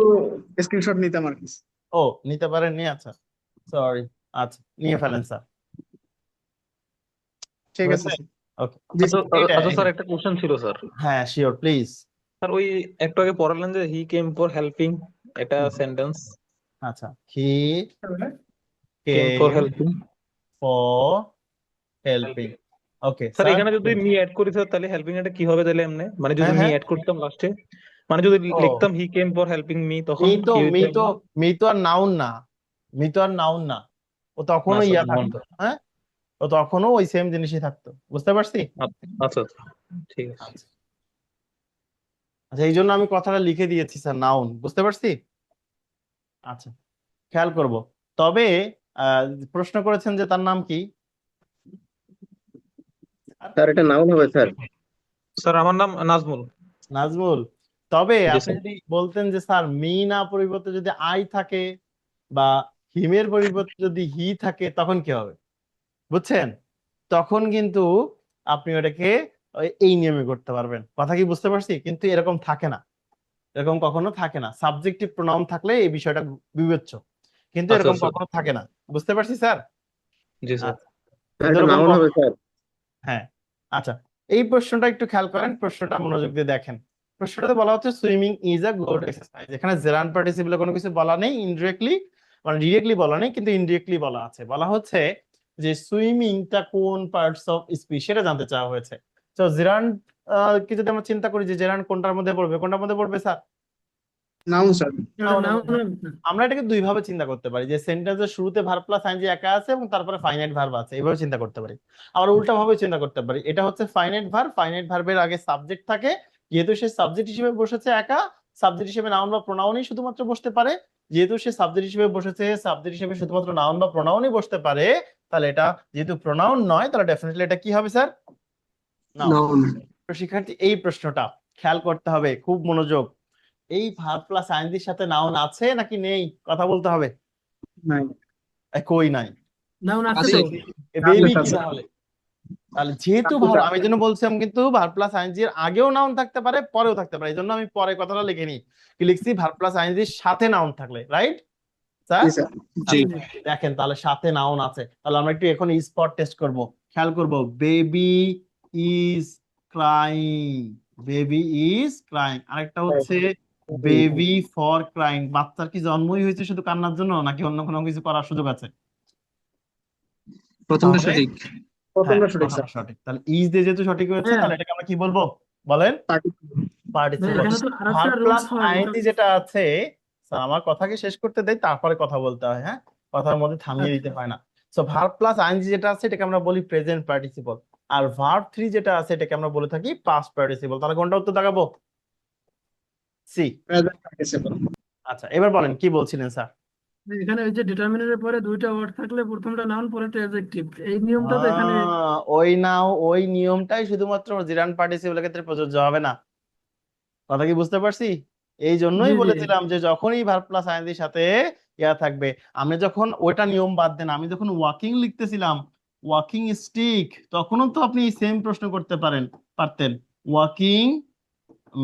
স্ক্রিনশট নিতাম আর কি। ও, নিতে পারেননি? আচ্ছা, সরি। আচ্ছা, নিয়ে ফেলেন স্যার। ঠিক আছে ওকে। জি আচ্ছা স্যার একটা কোশ্চেন ছিল স্যার। হ্যাঁ, শিওর, প্লিজ। স্যার ওই একটু আগে পড়ালেন যে হি কেম ফর হেল্পিং, এটা হুম, সেন্টেন্স। আচ্ছা, he came for came helping. For helping. Okay sir sir. এখানে যদি মি অ্যাড করি স্যার তাহলে হেল্পিং এটা কি হবে তাহলে এমনি, মানে যদি হ্যাঁ মি হ্যাঁ। অ্যাড করতাম লাস্টে, মানে যদি ও, লিখতাম হি কেম ফর হেল্পিং মি তখন মি তো কি মি হইতো তো এমনি? মি তো আর নাউন না। মি তো আর নাউন না। ও না তখনও স্যার ইয়া মন। থাকতো, হ্যাঁ। ও তখনও ওই সেম জিনিসই থাকতো, বুঝতে পারছি। আচ্ছা আচ্ছা, ঠিক আছে। আচ্ছা আচ্ছা, এই জন্য আমি কথাটা লিখে দিয়েছি স্যার, নাউন, বুঝতে পারছি। আচ্ছা, খেয়াল করব। তবে আহ, প্রশ্ন করেছেন যে তার নাম কি। স্যার এটা নাউন হবে স্যার। স্যার আমার নাম নাজমুল। নাজমুল। তবে জি আপনি স্যার। যদি বলতেন যে স্যার মি না পরিবর্তে যদি আই থাকে, বা হিমের পরিবর্তে যদি হি থাকে, তখন কি হবে, বুঝছেন। তখন কিন্তু আপনি ওটাকে এই নিয়মে করতে পারবেন, কথা কি বুঝতে পারছি। কিন্তু এরকম থাকে না, এরকম কখনো থাকে না। সাবজেক্টিভ প্রোনাউন থাকলে এই বিষয়টা বিবেচ্য, কিন্তু আচ্ছা এরকম আচ্ছা, কখনো থাকে না, বুঝতে পারছি স্যার। জি স্যার। আচ্ছা, স্যার কিন্তু এটা এরকম নাউন হবে কখনো, স্যার। হ্যাঁ। আচ্ছা, এই প্রশ্নটা একটু খেয়াল করেন, প্রশ্নটা মনোযোগ দিয়ে দেখেন। প্রশ্নটাতে বলা হচ্ছে swimming is a good exercise. এখানে জেরান্ড পার্টিসিপলে কোনো কিছু বলা নেই, ইনডিরেক্টলি মানে ডিরেক্টলি বলা নেই, কিন্তু ইনডিরেক্টলি বলা আছে। বলা হচ্ছে যে সুইমিংটা কোন পার্টস অফ স্পিচ সেটা জানতে চাওয়া হয়েছে। তো জেরান্ড কি যদি আমরা চিন্তা করি যে জেরান্ড কোনটার মধ্যে পড়বে, কোনটার মধ্যে পড়বে স্যার। Noun sir. এটা নাউনের নাউন মধ্যে। হবে না। আমরা এটাকে দুই ভাবে চিন্তা করতে পারি, যে সেন্টেন্সের শুরুতে ভার্ব প্লাস আইএনজি একা আছে এবং তারপরে ফাইনাইট ভার্ব আছে, এভাবে চিন্তা করতে পারি। আবার উল্টা ভাবে চিন্তা করতে পারি, এটা হচ্ছে ফাইনাইট ভার্ব, ফাইনাইট ভার্বের আগে সাবজেক্ট থাকে, যেহেতু সে সাবজেক্ট হিসেবে বসেছে একা, সাবজেক্ট হিসেবে নাউন বা প্রোনাউনই শুধুমাত্র বসতে পারে। যেহেতু সে সাবজেক্ট হিসেবে বসেছে, সাবজেক্ট হিসেবে শুধুমাত্র নাউন বা প্রোনাউনই বসতে পারে, তাহলে এটা যেহেতু প্রোনাউন নয়, তাহলে ডেফিনেটলি এটা কি হবে স্যার, নাউন। Noun. তো শিক্ষার্থী এই প্রশ্নটা খেয়াল করতে হবে, খুব মনোযোগ। এই ভার্ব প্লাস আইএনজির সাথে নাউন আছে নাকি নেই, কথা বলতে হবে। নাই। কই নাই। নাউন আছে আছে। তো। বেবি আছে কি আছে। তাহলে। তাহলে যেহেতু কাকুটা ভার্ব, আমি যেন বলছিলাম কিন্তু ভার্ব প্লাস আইএনজি এর আগেও নাউন থাকতে পারে, পরেও থাকতে পারে, এই জন্য আমি পরে কথাটা লিখিনি, কি লিখছি, ভার্ব প্লাস আইএনজির সাথে নাউন থাকলে, রাইট স্যার। জি স্যার। জি। জি আচ্ছা, জি। দেখেন তাহলে সাথে নাউন আছে, তাহলে আমরা একটু এখন স্পট টেস্ট করব। খেয়াল করব, baby is crying, baby is crying. আরেকটা হচ্ছে বেবি ফর ক্রাইং, বাচ্চার কি জন্মই হয়েছে শুধু কান্নার জন্য, নাকি অন্য কোনো কিছু করার সুযোগ আছে। প্রথমটা তাহলে সঠিক। হ্যাঁ, প্রথমটা সঠিক স্যার। কথাটা সঠিক, তাহলে ইজ দিয়ে যেহেতু সঠিক হয়েছে, হ্যাঁ তাহলে এটাকে আমরা কি বলবো বলেন, ভাই, পার্টিসিপল। এখানে তো আরেকটা ভার্ব প্লাস রুলস হয় যেটা আইএনজি যেটা আছে, স্যার আমার কথা কি শেষ করতে দেয়, তারপরে কথা বলতে হয়, হ্যাঁ, কথার মধ্যে থামিয়ে আচ্ছা, দিতে হয় না। সো ভার্ব প্লাস আইএনজি যেটা আছে এটাকে আমরা বলি প্রেজেন্ট পার্টিসিপল, আর ভার্ব থ্রি যেটা আছে এটাকে আমরা বলে থাকি পাস্ট পার্টিসিপল। তাহলে কোনটা উত্তর দেখাবো, সি। Present participle. আচ্ছা, এবার বলেন কি বলছিলেন স্যার। এখানে ওই যে ডিটারমিনারের পরে দুইটা ওয়ার্ড থাকলে প্রথমটা নাউন পরেরটা অ্যাডজেক্টিভ, এই নিয়মটা তো এখানে। ওই নিয়মটাই শুধুমাত্র জিরান পার্টিসিপলের ক্ষেত্রে প্রযোজ্য হবে না, কথা কি বুঝতে পারছি। এই জি জন্যই জি। বলেছিলাম যে যখনই ভার্ব প্লাস আইএনজির সাথে ইয়া থাকবে, আমি যখন ওটা নিয়ম বাদ দেন, আমি যখন ওয়াকিং লিখতেছিলাম, ওয়াকিং স্টিক, তখনও তো আপনি সেম প্রশ্ন করতে পারতেন। ওয়াকিং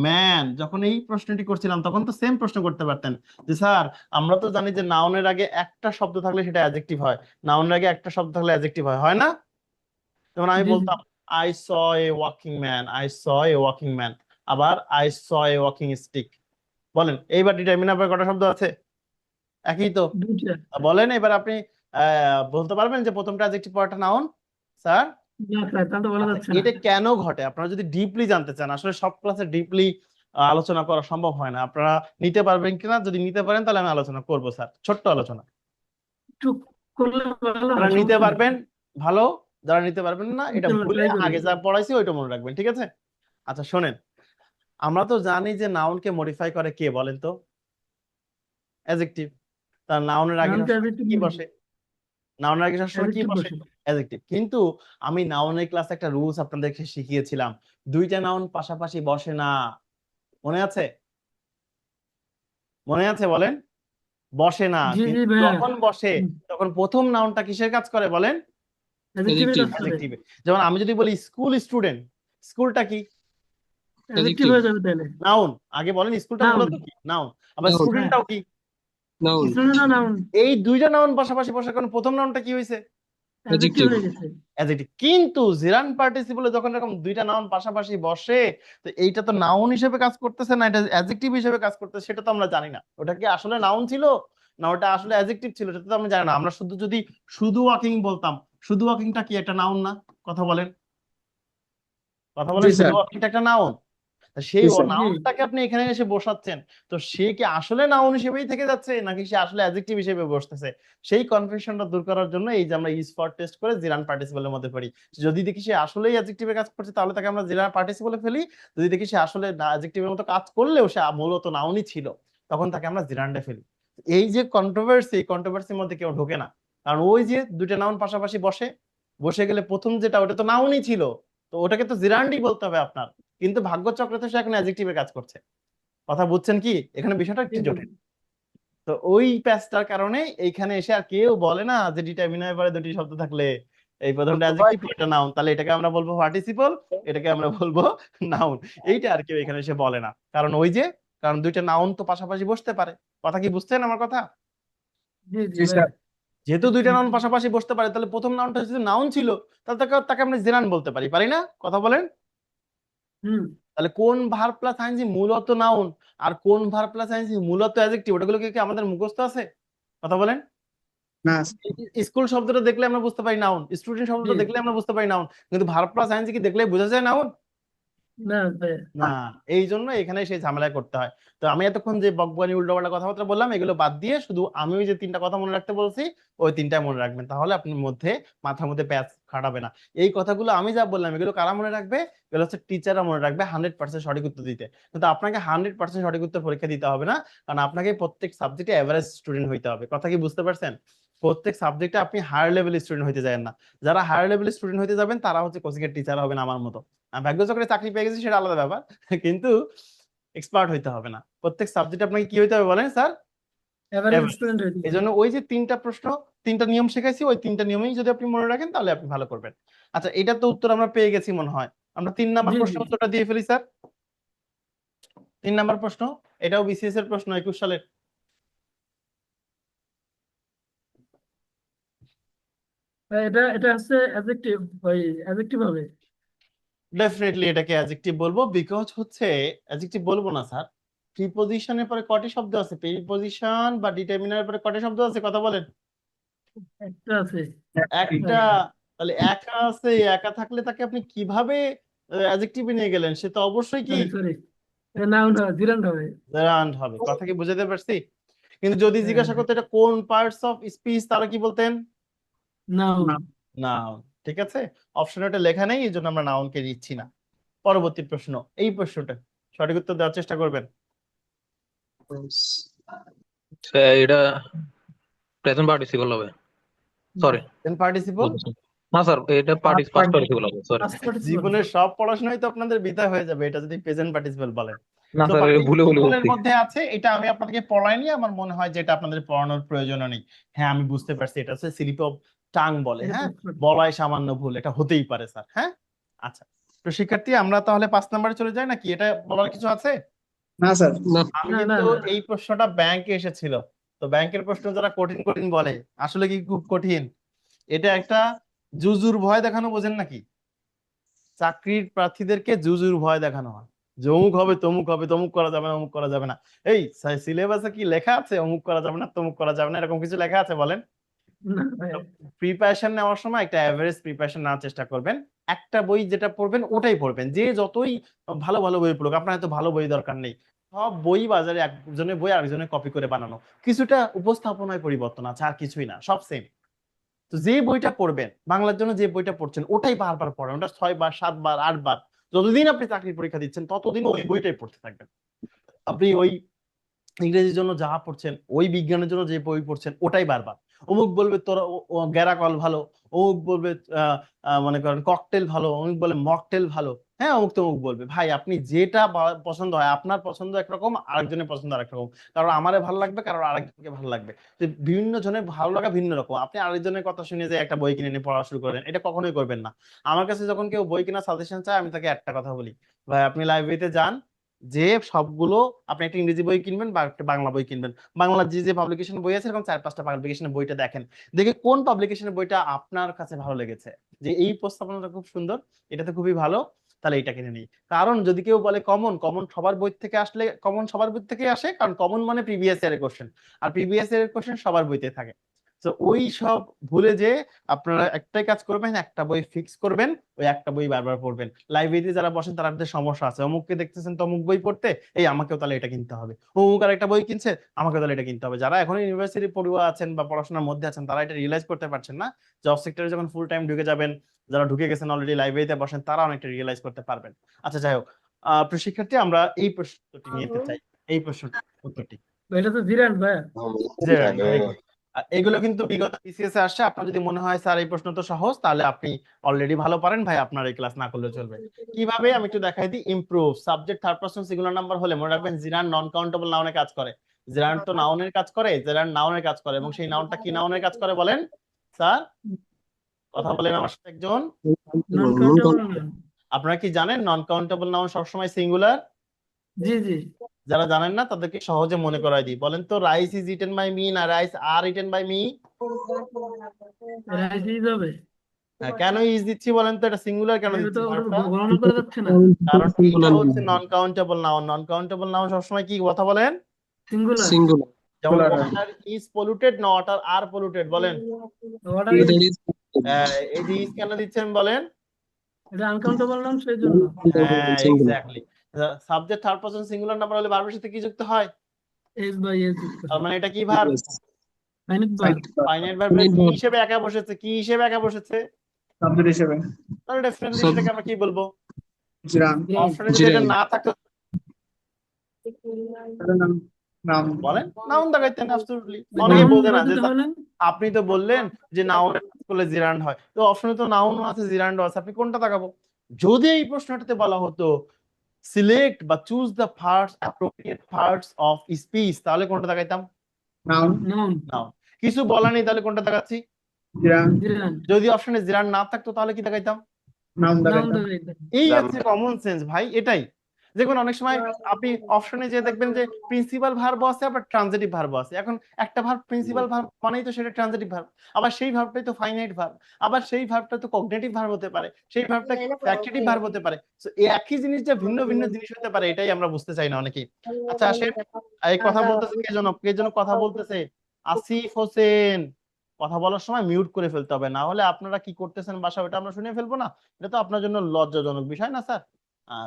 ম্যান, যখন এই প্রশ্নটি করছিলাম তখন তো সেম প্রশ্ন করতে পারতেন, যে স্যার আমরা তো জানি যে নাউনের আগে একটা শব্দ থাকলে সেটা অ্যাডজেক্টিভ হয়, নাউনের আগে একটা শব্দ থাকলে অ্যাডজেক্টিভ হয়, হয় না। যেমন আমি জি জি। বলতাম I saw a walking man, I saw a walking man, আবার I saw a walking stick. বলেন এইবার ডিটারমিনার পরে কটা শব্দ আছে, একই তো। দুইটা। বলেন এবার আপনি বলতে পারবেন যে প্রথমটা অ্যাডজেক্টিভ পরেরটা নাউন, স্যার। না স্যার, তা তো বলা আচ্ছা, যাচ্ছে না। এটা কেন ঘটে আপনারা যদি ডিপলি জানতে চান, আসলে সব ক্লাসে ডিপলি আলোচনা করা সম্ভব হয় না, আপনারা নিতে পারবেন কিনা, যদি নিতে পারেন তাহলে আমি আলোচনা করব স্যার, ছোট্ট আলোচনা। একটু করলে ভালো যারা হয়, নিতে সমস্যা নেই। পারবেন ভালো, যারা নিতে পারবেন না এটা ইনশাল্লাহ ভুলে ট্রাই করি। আগে যা পড়াইছি ওইটা মনে রাখবেন, ঠিক আছে। আচ্ছা শোনেন, আমরা তো জানি যে নাউনকে মডিফাই করে কে বলেন তো, অ্যাডজেক্টিভ। তার নাউনের আগে নাউনকে সবসময় অ্যাডজেক্টিভ কি বলি, বসে, নাউনের আগে সবসময় কি অ্যাডজেক্টিভ বসে, বসে। অ্যাডজেক্টিভ। কিন্তু আমি নাউনের ক্লাসে একটা রুলস আপনাদেরকে শিখিয়েছিলাম, দুইটা নাউন পাশাপাশি বসে না, মনে আছে, মনে আছে বলেন, বসে না। জি জি কিন্তু ভাইয়া। যখন বসে তখন প্রথম নাউনটা কিসের কাজ করে বলেন, অ্যাডজেক্টিভের Adjective. কাজ করে। অ্যাডজেক্টিভ। যেমন আমি যদি বলি স্কুল স্টুডেন্ট, স্কুলটা কি, অ্যাডজেক্টিভ Adjective. হয়ে যাবে তাহলে। নাউন। আগে বলেন স্কুলটা নাউন। মূলত কি, নাউন। আবার Noun. হ্যাঁ, স্টুডেন্টটাও কি, Noun. স্টুডেন্টও নাউন। এই দুইটা নাউন পাশাপাশি বসার কারণে প্রথম নাউনটা কি হয়েছে, অ্যাডজেক্টিভ Adjective. হয়ে গেছে। অ্যাডজেক্টিভ। কিন্তু জিরান পার্টিসিপলে যখন এরকম দুইটা নাউন পাশাপাশি বসে, তো এইটা তো নাউন হিসেবে কাজ করতেছে না, এটা অ্যাডজেক্টিভ হিসেবে কাজ করতেছে, সেটা তো আমরা জানি না ওটা কি আসলে নাউন ছিল না ওটা আসলে অ্যাডজেক্টিভ ছিল, সেটা তো আমরা জানি না। আমরা শুধু যদি শুধু ওয়াকিং বলতাম, শুধু ওয়াকিংটা কি একটা নাউন না? কথা বলেন, কথা জি বলেন, শুধু স্যার, ওয়াকিংটা একটা নাউন। সেই জি স্যার। জি নাউনটাকে আপনি এখানে এসে বসাচ্ছেন, তো সে কি আসলে নাউন হিসেবেই থেকে যাচ্ছে নাকি সে আসলে অ্যাডজেক্টিভ হিসেবে বসতেছে? সেই কনফিউশনটা দূর করার জন্য এই যে আমরা ইজ ফর টেস্ট করে জিরান পার্টিসিপলের মধ্যে পড়ি। যদি দেখি সে আসলেই অ্যাডজেক্টিভে কাজ করছে তাহলে তাকে আমরা জিরান পার্টিসিপলে ফেলি। যদি দেখি সে আসলে অ্যাডজেক্টিভের মতো কাজ করলেও সে মূলত নাউনই ছিল, তখন তাকে আমরা জিরান্ডে ফেলি। এই যে কন্ট্রোভার্সি, এই কন্ট্রোভার্সির মধ্যে কেউ ঢোকে না, কারণ ওই যে দুইটা নাউন পাশাপাশি বসে, বসে গেলে প্রথম যেটা ওটা তো নাউনই ছিল, তো ওটাকে তো জিরান্ডই বলতে হবে আপনার। কিন্তু ভাগ্যচক্রে সে এখন অ্যাডজেক্টিভে কাজ করছে। কথা বুঝছেন কি? এখানে বিষয়টা একটু জি জটিল। তো ওই প্যাচটার কারণে এইখানে এসে আর কেউ বলে না যে ডিটারমিনার পরে দুটি শব্দ থাকলে এই প্রথমটা অ্যাডজেক্টিভ পরেরটা নাউন, তাহলে এটাকে আমরা বলবো পার্টিসিপল, এটাকে আমরা বলবো নাউন। এইটা আর কেউ এখানে এসে বলে না, কারণ ওই যে, কারণ দুইটা নাউন তো পাশাপাশি বসতে পারে। কথা কি বুঝছেন আমার কথা? জি জি ভাই। স্যার। যেহেতু দুইটা নাউন পাশাপাশি বসতে পারে, তাহলে প্রথম নাউনটা যদি নাউন ছিল, তাহলে তাকে তাকে আমরা জেনান বলতে পারি, পারি না? কথা বলেন। হুম। তাহলে কোন ভার্ব প্লাস আইএনজি মূলত নাউন আর কোন ভার্ব প্লাস আইএনজি মূলত অ্যাডজেক্টিভ, ওটাগুলো কি আমাদের মুখস্থ আছে? কথা বলেন। না স্কুল শব্দটা দেখলে আমরা বুঝতে পারি নাউন, স্টুডেন্ট জি শব্দটা দেখলে আমরা বুঝতে পারি নাউন, কিন্তু ভার্ব প্লাস আইএনজি কি দেখলে বোঝা যায় নাউন? না ভাই। না। এই জন্য এখানে সেই ঝামেলায় করতে হয়। তো আমি এতক্ষণ যে বকবকানি উল্টোপাল্টা কথাবার্তা বললাম, এগুলো বাদ দিয়ে শুধু আমি ওই যে তিনটা কথা মনে রাখতে বলছি, ওই তিনটাই মনে রাখবেন, তাহলে আপনার মধ্যে মাথার মধ্যে প্যাচ খাটাবে না। এই কথাগুলো আমি যা বললাম এগুলো কারা মনে রাখবে? এগুলো হচ্ছে টিচাররা মনে রাখবে 100% সঠিক উত্তর দিতে। কিন্তু আপনাকে 100% সঠিক উত্তর পরীক্ষা দিতে হবে না, কারণ আপনাকে প্রত্যেক সাবজেক্টে এভারেজ স্টুডেন্ট হইতে হবে। কথা কি বুঝতে পারছেন? প্রত্যেক সাবজেক্টে আপনি হায়ার লেভেল স্টুডেন্ট হইতে যাবেন না। যারা হায়ার লেভেল স্টুডেন্ট হইতে যাবেন তারা হচ্ছে কোচিং এর টিচার হবেন আমার মতো। ভাগ্যচক্রে চাকরি পেয়ে গেছি সেটা আলাদা ব্যাপার, কিন্তু এক্সপার্ট হইতে হবে না। প্রত্যেক সাবজেক্টে আপনাকে কি হইতে হবে বলেন স্যার? এভারেজ স্টুডেন্ট হয়ে এই জন্য ওই যে তিনটা প্রশ্ন, তিনটা নিয়ম শেখাইছি, ওই তিনটা নিয়মেই যদি আপনি মনে রাখেন তাহলে আপনি ভালো করবেন। আচ্ছা, এটা তো উত্তর আমরা পেয়ে গেছি মনে হয়। আমরা 3 নাম্বার জি জি প্রশ্নের উত্তরটা দিয়ে ফেলি স্যার। 3 নাম্বার প্রশ্ন, এটাও বিসিএস এর প্রশ্ন 21 সালের। ভাই, এটা এটা হচ্ছে অ্যাডজেক্টিভ ভাই, অ্যাডজেক্টিভ হবে। ডেফিনেটলি এটাকে অ্যাডজেক্টিভ বলবো, বিকজ হচ্ছে অ্যাডজেক্টিভ বলবো না স্যার। প্রিপজিশনের পরে কয়টি শব্দ আছে? প্রিপজিশন বা ডিটারমিনারের পরে কয়টি শব্দ আছে কথা বলেন? একটা আছে একটা। ভাই। তাহলে একা আছে, একা থাকলে তাকে আপনি কিভাবে অ্যাডজেক্টিভে নিয়ে গেলেন? সে তো অবশ্যই কি সরি সরি, নাউন হবে, জিরান্ড হবে। রান্ড হবে। কথা কি বুঝাতে পারছি? কিন্তু যদি জিজ্ঞাসা করতে এটা কোন পার্টস অফ স্পিচ, তারা কি বলতেন? নাউন। নাউন। ঠিক আছে, অপশনে এটা লেখা নেই, এই জন্য আমরা নাউনকে দিচ্ছি না। পরবর্তী প্রশ্ন, এই প্রশ্নটা সঠিক উত্তর দেওয়ার চেষ্টা করবেন। এটা প্রেজেন্ট পার্টিসিপল হবে, সরি দেন পার্টিসিপল। না স্যার, এটা পাস্ট পার্টিসিপল হবে, সরি। Past participle. জীবনের সব পড়াশোনাই তো আপনাদের বৃথা হয়ে যাবে এটা যদি প্রেজেন্ট পার্টিসিপল বলেন। না তো স্যার, ভুলে ভুলে পার্টিসিপলের বলছি। মধ্যে আছে, এটা আমি আপনাদেরকে পড়াইনি, আমার মনে হয় যে এটা আপনাদের পড়ানোর প্রয়োজন নেই। হ্যাঁ আমি বুঝতে পারছি, এটা হচ্ছে স্লিপ অফ টাং বলে, এটা হ্যাঁ পাস্ট পার্টিসিপল। বলাই সামান্য ভুল, এটা হতেই পারে স্যার। হ্যাঁ আচ্ছা, তো শিক্ষার্থী আমরা তাহলে 5 নাম্বারে চলে যাই নাকি? এটা বলার কিছু আছে? না স্যার। না। আমি না না কিন্তু না। এই প্রশ্নটা ব্যাংকে এসেছিল, তো ব্যাংকের প্রশ্ন যারা কঠিন কঠিন বলে, আসলে কি খুব কঠিন? এটা একটা জুজুর ভয় দেখানো, বোঝেন নাকি? চাকরির প্রার্থীদেরকে জুজুর ভয় দেখানো হয় যে অমুক হবে, তমুক হবে, তমুক করা যাবে না, অমুক করা যাবে না। এই সিলেবাসে কি লেখা আছে অমুক করা যাবে না, তমুক করা যাবে না, এরকম কিছু লেখা আছে বলেন? না ভাই। প্রিপারেশন নেওয়ার সময় একটা এভারেজ প্রিপারেশন নেওয়ার চেষ্টা করবেন। একটা বই যেটা পড়বেন ওটাই পড়বেন, যে যতই ভালো ভালো বই পড়ুক, আপনার এত ভালো বই দরকার নেই। সব বই বাজারে একজনের বই আরেকজনের কপি করে বানানো, কিছুটা উপস্থাপনায় পরিবর্তন আছে, আর কিছুই না, সব সেম। তো যে বইটা পড়বেন, বাংলার জন্য যে বইটা পড়ছেন ওটাই বারবার পড়েন, ওটা 6 বার 7 বার 8 বার, যতদিন আপনি চাকরির পরীক্ষা দিচ্ছেন ততদিন ওই বইটাই পড়তে থাকবেন। আপনি ওই ইংরেজির জন্য যা পড়ছেন, ওই বিজ্ঞানের জন্য যে বই পড়ছেন ওটাই বারবার। অমুক বলবে তোরা গ্যারাকল ভালো, অমুক বলবে মনে করেন ককটেল ভালো, অমুক বলে মকটেল ভালো, হ্যাঁ অমুক তমুক বলবে। ভাই আপনি যেটা পছন্দ হয়, আপনার পছন্দ একরকম, আরেকজনের পছন্দ আরেক রকম, কারণ আমারে ভালো লাগবে, কারণ আরেকজনকে ভালো লাগবে। তো বিভিন্ন জনের ভালো লাগা ভিন্ন রকম। আপনি আরেকজনের কথা শুনে যে একটা বই কিনে নিয়ে পড়া শুরু করেন, এটা কখনোই করবেন না। আমার কাছে যখন কেউ বই কিনা সাজেশন চায়, আমি তাকে একটা কথা বলি, ভাই আপনি লাইব্রেরিতে যান, যে সবগুলো আপনি একটা ইংরেজি বই কিনবেন বা একটা বাংলা বই কিনবেন, বাংলা যে যে পাবলিকেশন বই আছে এরকম 4-5টা পাবলিকেশনের বইটা দেখেন, দেখে কোন পাবলিকেশনের বইটা আপনার কাছে ভালো লেগেছে, যে এই প্রস্তাবনাটা খুব সুন্দর, এটা তো খুবই ভালো, তাহলে এটা কিনে নিই। কারণ যদি কেউ বলে কমন, কমন সবার বই থেকে আসলে, কমন সবার বই থেকে আসে, কারণ কমন মানে প্রিভিয়াস ইয়ারের কোশ্চেন, আর প্রিভিয়াস ইয়ারের কোশ্চেন সবার বইতে থাকে। তো ওই সব ভুলে যে আপনারা একটাই কাজ করবেন, একটা বই ফিক্স করবেন, ওই একটা বই বারবার পড়বেন। লাইব্রেরিতে যারা বসেন তাদের সমস্যা আছে, অমুককে দেখতেছেন তো অমুক বই পড়তে, এই আমাকেও তাহলে এটা কিনতে হবে, অমুক আর একটা বই কিনছে, আমাকেও তাহলে এটা কিনতে হবে। যারা এখন ইউনিভার্সিটি পড়ুয়া আছেন বা পড়াশোনার মধ্যে আছেন, তারা এটা রিয়েলাইজ করতে পারছেন না। জব সেক্টরে যখন ফুল টাইম ঢুকে যাবেন, যারা ঢুকে গেছেন অলরেডি লাইব্রেরিতে বসেন, তারা অনেকটা রিয়েলাইজ করতে পারবেন। আচ্ছা যাই হোক, প্রিয় শিক্ষার্থী, আমরা এই প্রশ্নটি নিতে চাই, এই প্রশ্নটির উত্তরটি। এটা তো জিরান ভাইয়া। Very good. এগুলো কিন্তু বিগত বিসিএস এ আসছে। আপনার যদি মনে হয় স্যার এই প্রশ্ন তো সহজ, তাহলে আপনি অলরেডি ভালো পারেন ভাই, আপনার এই ক্লাস না করলেও চলবে। কিভাবে আমি একটু দেখাই দিই। Improve subject third person singular number হলে মনে রাখবেন জিরান নন কাউন্টেবল নাউনে কাজ করে। জিরান তো নাউনের কাজ করে, জিরান নাউনের কাজ করে, এবং সেই নাউনটা কি নাউনের কাজ করে বলেন স্যার? কথা বলেন আমার সাথে একজন। Non countable noun. আপনারা কি জানেন নন কাউন্টেবল নাউন সবসময় সিঙ্গুলার? জি জি। যারা জানেন না তাদেরকে সহজে মনে করাই দিই। বলেন তো, rice is eaten by me না rice are eaten by me? Rice is হবে। কেন ইজ দিচ্ছি বলেন তো? এটা সিঙ্গুলার কেন এটা দিচ্ছি তো ভার্বটা? গণনা করা যাচ্ছে না। কারণ এইটা হচ্ছে non countable noun. Non countable noun সবসময় কি কথা বলেন? সিঙ্গুলার। Singular. যেমন Singular. ওয়াটার ইজ পলিউটেড না ওয়াটার আর পলিউটেড বলেন? Order That is. is এই যে ইজ কেন দিচ্ছেন বলেন? এটা আনকাউন্টেবল নাউন সেই জন্য। হ্যাঁ, singular. Exactly. Subject third person singular number হলে ভার্বের সাথে কি যুক্ত হয়? এস বাই এস যুক্ত তার হয়। মানে এটা কি verb? Yes. Finite verb. Finite ভার্বের Finite কি verb. হিসেবে একা বসেছে? কি হিসেবে একা বসেছে? সাবজেক্ট হিসেবে তাহলে ডেফিনেটলি Sub- সেটাকে আমরা কি বলবো? জিরান। অপশনে যদি এটা Jiran. না থাকতো নাম বলেন নাউন দাগাইতেন। অ্যাবসলিউটলি। নাউন অনেকে বলতে না যে দিতে হয় না। আপনি তো বললেন যে নাউন করলে জিরান্ড হয়, তো অপশনে তো নাউনও আছে জিরান্ডও আছে, আপনি কোনটা তাকাবো? যদি এই প্রশ্নটাতে বলা হতো সিলেক্ট বা choose the parts appropriate parts of speech, তাহলে কোনটা তাকাইতাম? নাম নাউন। নাউন। কিছু বলা নেই, তাহলে কোনটা তাকাচ্ছি? জিরান। জিরান। যদি অপশনে জিরান্ড না থাকতো তাহলে কি তাকাইতাম? নাম নাউন দেখাইতাম। দেখাইতে। এই আছে কমন সেন্স ভাই, এটাই। দেখুন অনেক সময় আপনি অপশনে যে দেখবেন যে প্রিন্সিপাল ভার্ব আছে আবার ট্রানজিটিভ ভার্ব আছে। এখন একটা ভার্ব প্রিন্সিপাল ভার্ব মানেই তো সেটা ট্রানজিটিভ ভার্ব, আবার সেই ভার্বটাই তো ফাইনাইট ভার্ব, আবার সেই ভার্বটা তো কগনিটিভ ভার্ব হতে পারে, সেই ভার্বটা ফ্যাক্টিটিভ ভার্ব হতে পারে। সো এই একই জিনিসটা ভিন্ন ভিন্ন জিনিস হতে পারে, এটাই আমরা বুঝতে চাই না অনেকেই। আচ্ছা আসেন, এই কথা বলতেছে কে যেন, কে যেন কথা বলতেছে? আসিফ হোসেন। কথা বলার সময় মিউট করে ফেলতে হবে, না হলে আপনারা কি করতেছেন বাসায় ওটা আমরা শুনে ফেলবো না। এটা তো আপনার জন্য লজ্জাজনক বিষয় না স্যার?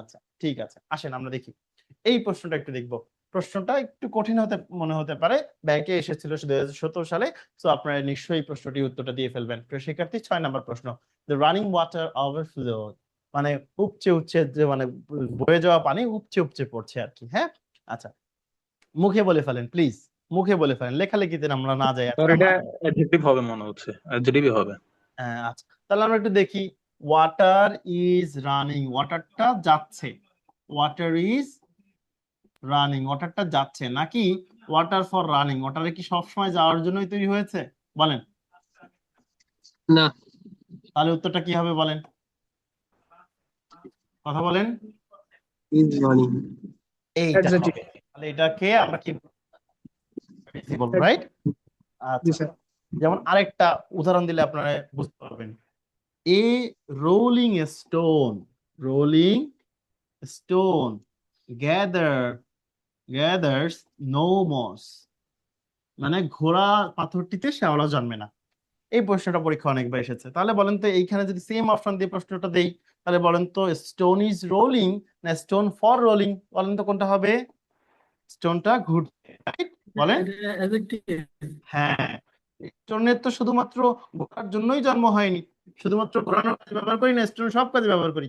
আচ্ছা ঠিক আছে, আসেন আমরা দেখি এই প্রশ্নটা একটু দেখবো। প্রশ্নটা একটু কঠিন হতে মনে হতে পারে, ব্যাংকে এসেছিল 2017 সালে। তো আপনারা নিশ্চয়ই এই প্রশ্নটির উত্তরটা দিয়ে ফেলবেন। প্রিয় শিক্ষার্থী, 6 নম্বর প্রশ্ন। দ্য রানিং ওয়াটার ওভারফ্লো, মানে উপচে উপচে যে মানে বয়ে যাওয়া পানি উপচে উপচে পড়ছে আর কি। হ্যাঁ আচ্ছা, মুখে বলে ফেলেন প্লিজ, মুখে বলে ফেলেন, লেখালেখিতে আমরা না যাই স্যার আজকে এটা আমরা। অ্যাডজেক্টিভ হবে মনে হচ্ছে, অ্যাডজেক্টিভই হবে। আচ্ছা তাহলে আমরা একটু দেখি। ওয়াটার ইজ রানিং, ওয়াটারটা যাচ্ছে। ওয়াটার ইজ রানিং, ওয়াটারটা যাচ্ছে, নাকি ওয়াটার ফর রানিং? ওয়াটারে কি সবসময় যাওয়ার জন্যই তৈরি হয়েছে বলেন? না, তাহলে উত্তরটা কি হবে বলেন? কথা বলেন। is running. এইটা Adjective. হবে। তাহলে এটাকে আমরা কি বলবো, রাইট? জি আচ্ছা, স্যার। যেমন আরেকটা উদাহরণ দিলে আপনারা বুঝতে পারবেন। A rolling stone, rolling stone gathers no moss, মানে ঘোড়া পাথরটিতে শ্যাওলা জন্মে না। এই প্রশ্নটা পরীক্ষা অনেকবার এসেছে। তাহলে বলেন তো এইখানে যদি সেম অপশন দিয়ে প্রশ্নটা দেই, তাহলে বলেন তো স্টোন ইজ রোলিং না স্টোন ফর রোলিং? বলেন তো কোনটা হবে? স্টোনটা ঘুরছে, right? বলেন। এটা অ্যাডজেক্টিভ। হ্যাঁ, স্টোনের তো শুধুমাত্র ঘোরার জন্যই জন্ম হয়নি, শুধুমাত্র ঘোরানোর কাজে ব্যবহার করি না, স্টোন সব কাজে ব্যবহার করি।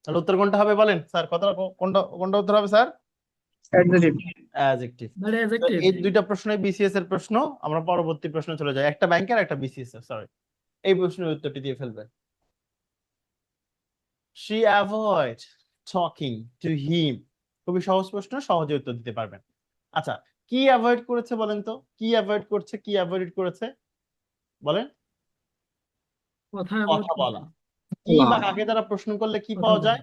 তাহলে উত্তর কোনটা হবে বলেন স্যার? কথা কোনটা কোনটা উত্তর হবে স্যার? অ্যাডজেক্টিভ। অ্যাডজেক্টিভ। মানে তো অ্যাডজেক্টিভ। এই দুইটা প্রশ্নই বিসিএস এর প্রশ্ন। আমরা পরবর্তী প্রশ্নে চলে যাই, একটা ব্যাংকের একটা বিসিএস এর, সরি। এই প্রশ্নের উত্তরটি দিয়ে ফেলবেন। She avoid talking to him, খুবই সহজ প্রশ্ন, সহজে উত্তর দিতে পারবেন। আচ্ছা, কি অ্যাভয়েড করেছে বলেন তো? কি অ্যাভয়েড করছে, কি অ্যাভয়েড করেছে বলেন? কথা কথা বলা। কি বা কাকে দ্বারা প্রশ্ন করলে কি কথা পাওয়া বলা। যায়?